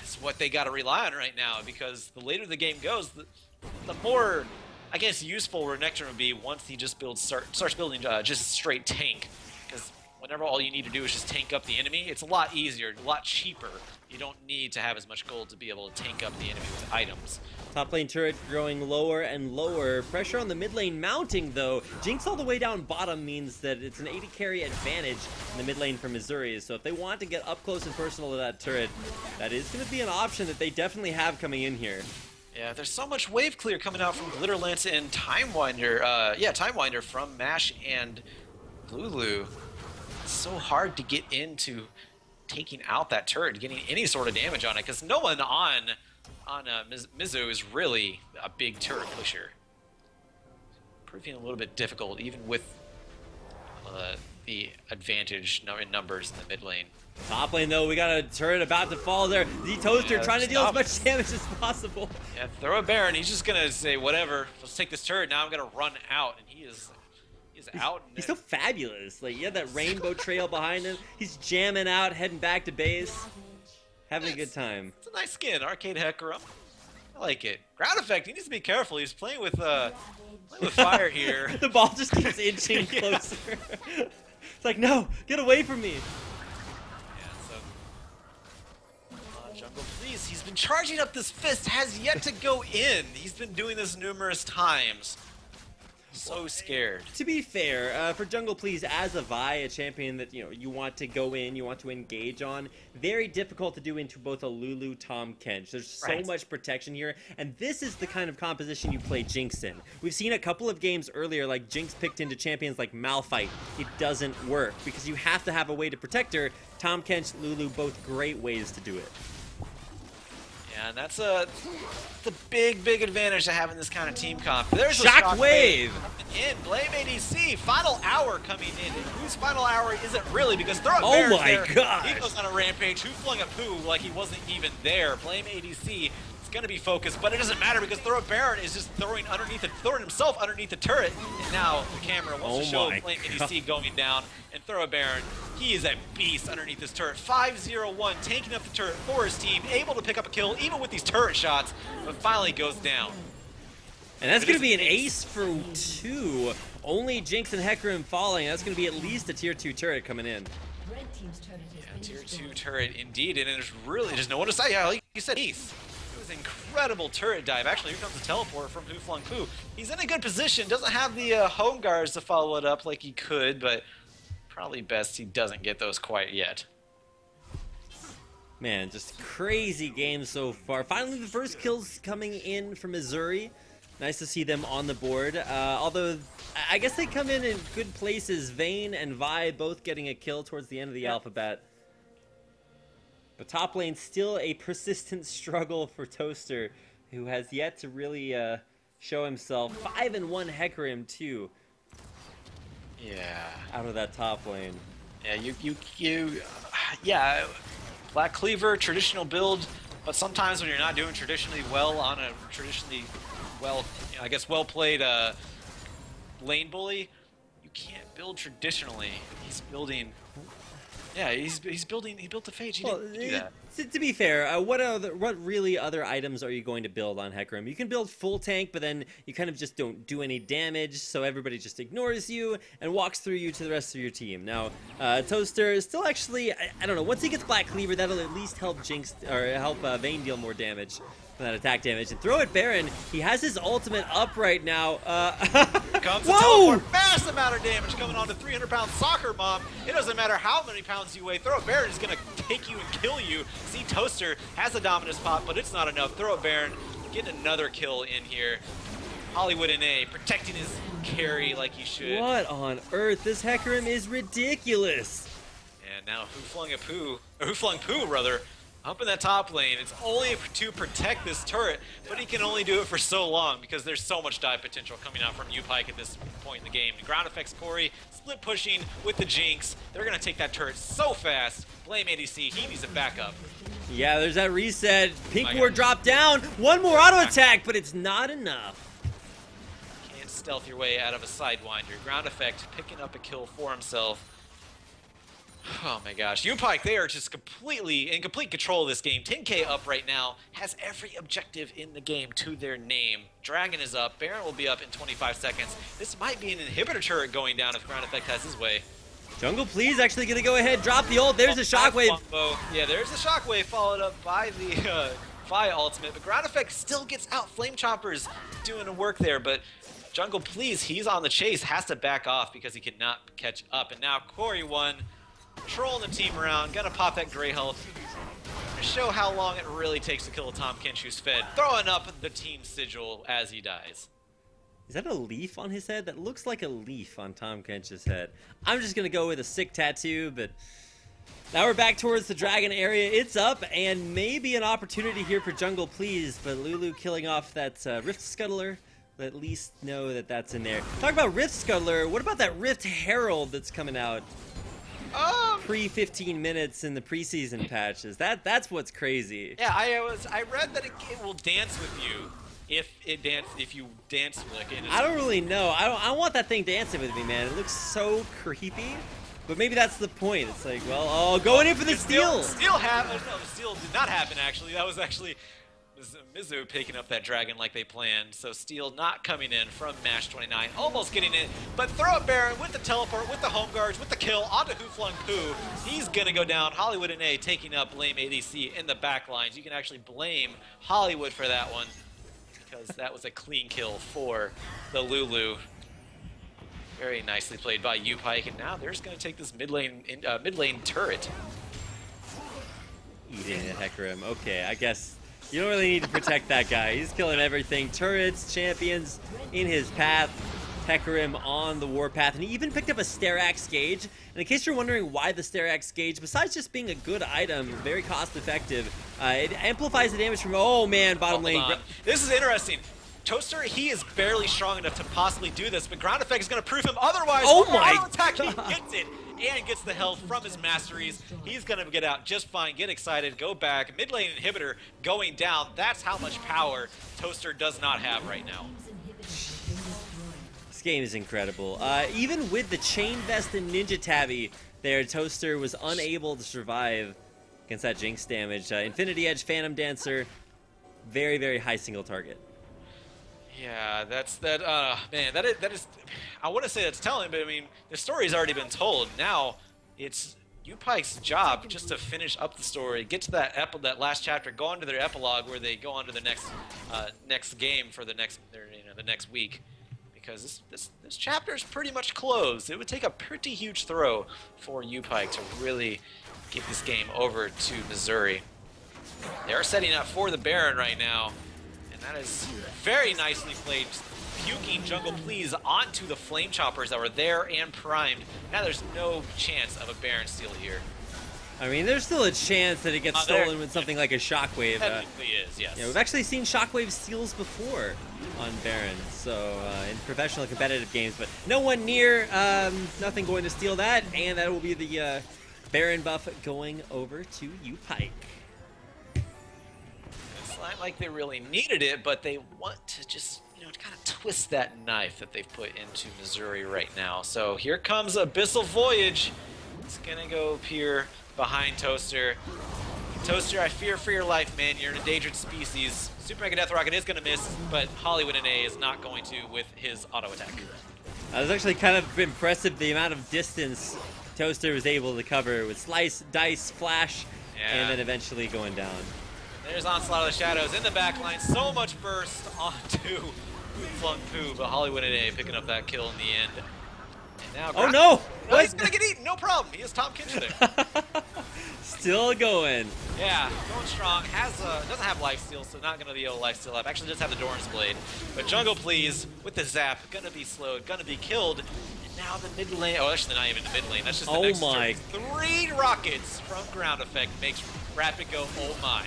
is what they got to rely on right now, because the later the game goes, the more, I guess, useful Renekton would be once he just starts building just straight tank. Because whenever all you need to do is just tank up the enemy, it's a lot easier, a lot cheaper. You don't need to have as much gold to be able to tank up the enemy with items. Top lane turret growing lower and lower. Pressure on the mid lane mounting, though. Jinx all the way down bottom means that it's an 80 carry advantage in the mid lane for Missouri. So if they want to get up close and personal to that turret, that is going to be an option that they definitely have coming in here. Yeah, there's so much wave clear coming out from Glitterlance and Timewinder. Timewinder from Mash and Lulu. It's so hard to get into taking out that turret, getting any sort of damage on it, because no one on Mizu is really a big turret pusher. Proving a little bit difficult, even with the advantage in numbers in the mid lane. Top lane, though, we got a turret about to fall there. The Toaster trying to deal as much damage as possible. Yeah, throw a Baron. He's just going to say, whatever, let's take this turret. Now I'm going to run out. And he's out. He's so fabulous. Like, yeah, that rainbow trail behind him. He's jamming out, heading back to base. Having a good time. It's a nice skin, Arcade Hecarim. I like it. Ground effect, he needs to be careful. He's playing with fire here. The ball just keeps inching closer. It's like, no, get away from me. Jungle, please. He's been charging up this fist, has yet to go in. He's been doing this numerous times. So scared. To be fair, for Jungle Please, as a Vi, a champion that you want to go in, you want to engage on, very difficult to do into both a Lulu, Tom, Kench. There's so much protection here, and this is the kind of composition you play Jinx in. We've seen a couple of games earlier, like Jinx picked into champions like Malphite. It doesn't work because you have to have a way to protect her. Tom, Kench, Lulu, both great ways to do it. Yeah, and that's the big advantage to having this kind of team comp. There's a Shockwave in Blame ADC. Final hour coming in. And whose final hour is it really? Because throw a Oh my gosh! He goes on a rampage. Who flung a poo like he wasn't even there? Blame ADC. Going to be focused, but it doesn't matter because Throw a Baron is just throwing himself underneath the turret, and now the camera wants to show Blame ADC going down, and Throw a Baron, he is a beast underneath this turret. 5-0-1, taking up the turret for his team, able to pick up a kill even with these turret shots, but finally goes down. And that's going to be an ace for 2. Only Jinx and Hecarim falling. That's going to be at least a tier 2 turret coming in. Yeah, tier 2 turret indeed, and there's really just no one to say. Yeah, like you said, ace. Incredible turret dive. Actually, here comes the teleport from Who Flung Poo. He's in a good position. Doesn't have the home guards to follow it up like he could, but probably best he doesn't get those quite yet. Man, just crazy game so far. Finally, the first kills coming in for Missouri. Nice to see them on the board. Although, I guess they come in good places. Vayne and Vi both getting a kill towards the end of the alphabet. But top lane still a persistent struggle for Toaster, who has yet to really show himself. 5-1 Hecarim too. Yeah. Out of that top lane. Yeah, yeah. Black Cleaver, traditional build, but sometimes when you're not doing traditionally well on a traditionally well played lane bully, you can't build traditionally. He's building. Yeah, he built the Phage. He didn't do that. To be fair, what really other items are you going to build on Hecarim? You can build full tank, but then you kind of just don't do any damage, so everybody just ignores you and walks through you to the rest of your team. Now, Toaster is still actually, I don't know, once he gets Black Cleaver, that'll at least help Jinx, or help Vayne deal more damage from that attack damage. And Throw it Baron, he has his ultimate up right now. Comes the teleport. Massive amount of damage coming on to 300-pound soccer mom. It doesn't matter how many pounds you weigh. Throw it Baron is going to take you and kill you. See, Toaster has a dominance pop, but it's not enough. Throw it Baron, getting another kill in here. Hollywood NA protecting his carry like he should. What on earth? This Hecarim is ridiculous. And now Who Flung Poo rather, up in that top lane. It's only to protect this turret, but he can only do it for so long because there's so much dive potential coming out from UPike at this point in the game. The ground effects Corey, split pushing with the Jinx. They're going to take that turret so fast. Blame ADC, he needs a backup. Yeah, there's that reset. Pink Ward dropped down. One more auto attack, but it's not enough. Can't stealth your way out of a Sidewinder. Ground effect picking up a kill for himself. Oh my gosh, UPike, they are just completely in complete control of this game. 10K up right now, has every objective in the game to their name. Dragon is up, Baron will be up in 25 seconds. This might be an inhibitor turret going down if Ground Effect has his way. Jungle, please, actually gonna go ahead, drop the ult. There's a shockwave. Yeah, there's a shockwave followed up by the Vi ultimate, but Ground Effect still gets out. Flame Chopper's doing the work there, but Jungle, please, he's on the chase, has to back off because he could not catch up. And now Corey won, trolling the team around, gonna pop that gray health to show how long it really takes to kill a Tahm Kench who's fed, throwing up the team sigil as he dies. Is that a leaf on his head? That looks like a leaf on Tahm Kench's head. I'm just going to go with a sick tattoo, but now we're back towards the dragon area. It's up, and maybe an opportunity here for Jungle, please. But Lulu killing off that Rift Scuttler. At least know that that's in there. Talk about Rift Scuttler. What about that Rift Herald that's coming out pre-15 minutes in the preseason patches? That's what's crazy. Yeah, I read that it will dance with you. If you dance like in I don't really know. I want that thing dancing with me, man. It looks so creepy. But maybe that's the point. It's like, well, going in for the steal. Steal happened. No, the steal did not happen actually. That was actually Mizu picking up that dragon like they planned. So steal not coming in from Mash 29, almost getting it. But throw it Baron with the teleport, with the home guards, with the kill onto Who Flung Poo. He's gonna go down. Hollywood and A taking up lame ADC in the back lines. You can actually blame Hollywood for that one, because that was a clean kill for the Lulu. Very nicely played by UPike, and now they're just going to take this mid lane turret. Eating it, Hecarim. Okay, I guess you don't really need to protect that guy. He's killing everything. Turrets, champions in his path. Hecarim on the warpath, and he even picked up a Sterax Gauge. And in case you're wondering why the Sterax Gauge, besides just being a good item, very cost effective, it amplifies the damage from, oh man, bottom lane. This is interesting. Toaster, he is barely strong enough to possibly do this, but Ground Effect is going to prove him otherwise. Oh my attack, he gets it, and gets the health from his masteries. He's going to get out just fine, get excited, go back. Mid lane inhibitor going down. That's how much power Toaster does not have right now. This game is incredible. Even with the Chain Vest and Ninja Tabby there, Toaster was unable to survive against that Jinx damage. Infinity Edge, Phantom Dancer, very, very high single target. Yeah, man, that is, I want to say that's telling, but I mean, the story's already been told. Now, it's UPike's job just to finish up the story, get to that last chapter, go on to their epilogue where they go on to the next game for the next week. Because this chapter is pretty much closed. It would take a pretty huge throw for UPike to really get this game over to Missouri. They are setting up for the Baron right now, and that is very nicely played. Puking Jungle Please onto the Flame Choppers that were there and primed. Now there's no chance of a Baron steal here. I mean, there's still a chance that it gets stolen with something like a Shockwave. Technically is, yes. Yeah, we've actually seen Shockwave steals before on Baron, so in professional competitive games, but no one near, nothing going to steal that, and that will be the Baron buff going over to UPike. It's not like they really needed it, but they want to just, to kind of twist that knife that they've put into Missouri right now. So here comes Abyssal Voyage. It's gonna go up here behind Toaster. Toaster, I fear for your life, man. You're an endangered species. Super Mega Death Rocket is going to miss, but Hollywood and A is not going to with his auto attack. That was actually kind of impressive, the amount of distance Toaster was able to cover with Slice, Dice, Flash, and then eventually going down. There's Onslaught of the Shadows in the backline. So much burst onto Flung Poo, but Hollywood and A picking up that kill in the end. Now, oh no! No, he's gonna get eaten, no problem. He has Tahm Kench there. Still going. Yeah, going strong. Doesn't have lifesteal, so not gonna be able to lifesteal up. Actually, does have the Doran's Blade. But Jungle Please with the zap, gonna be slowed, gonna be killed. And now the mid lane. Oh, actually not even the mid lane. That's just the next turn. 3 rockets from Ground Effect makes Rapid go, oh my.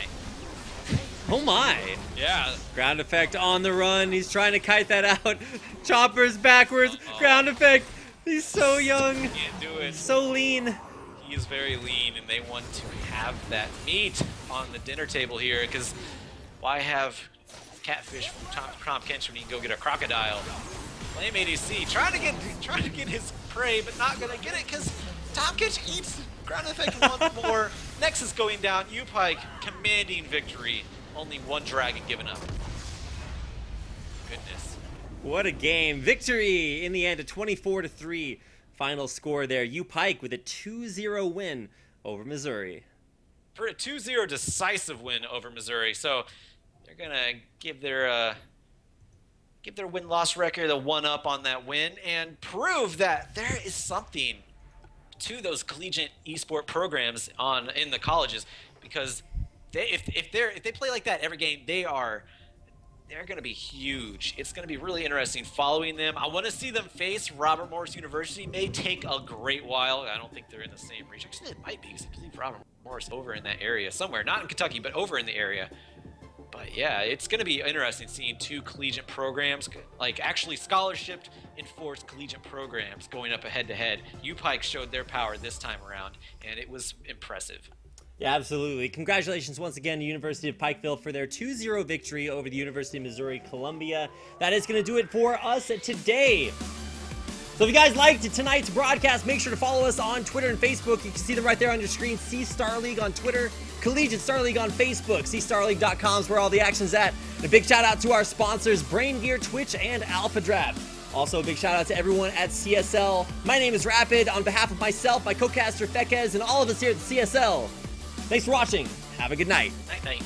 Oh my. Yeah. Ground Effect on the run. He's trying to kite that out. Choppers backwards. Ground Effect. He's so young. Can't do it. So lean. He is very lean, and they want to have that meat on the dinner table here, because why have catfish from Tahm Kench when you can go get a crocodile? Flame ADC trying to get his prey, but not gonna get it because Tahm Kench eats Ground Effect once more. Nexus going down. UPike commanding victory. Only one dragon given up. Goodness. What a game. Victory in the end, a 24-3 final score there. UPike with a 2-0 win over Missouri. For a 2-0 decisive win over Missouri. So they're going to give their win-loss record a 1-up on that win and prove that there is something to those collegiate esport programs in the colleges, because if they play like that every game, they're going to be huge. It's going to be really interesting following them. I want to see them face Robert Morris University. May take a great while. I don't think they're in the same region. Actually, it might be, because I believe Robert Morris over in that area somewhere, not in Kentucky, but over in the area. But yeah, it's going to be interesting seeing two collegiate programs, like actually scholarship enforced collegiate programs, going up head-to-head. UPike showed their power this time around, and it was impressive. Yeah, absolutely. Congratulations once again to University of Pikeville for their 2-0 victory over the University of Missouri-Columbia. That is going to do it for us today. So if you guys liked tonight's broadcast, make sure to follow us on Twitter and Facebook. You can see them right there on your screen. See Star League on Twitter, Collegiate Star League on Facebook. SeeStarLeague.com is where all the action's at. And a big shout out to our sponsors, Brain Gear, Twitch, and Alpha Draft. Also, a big shout out to everyone at CSL. My name is Rapid. On behalf of myself, my co-caster Fekez, and all of us here at CSL, thanks for watching. Have a good night. Night.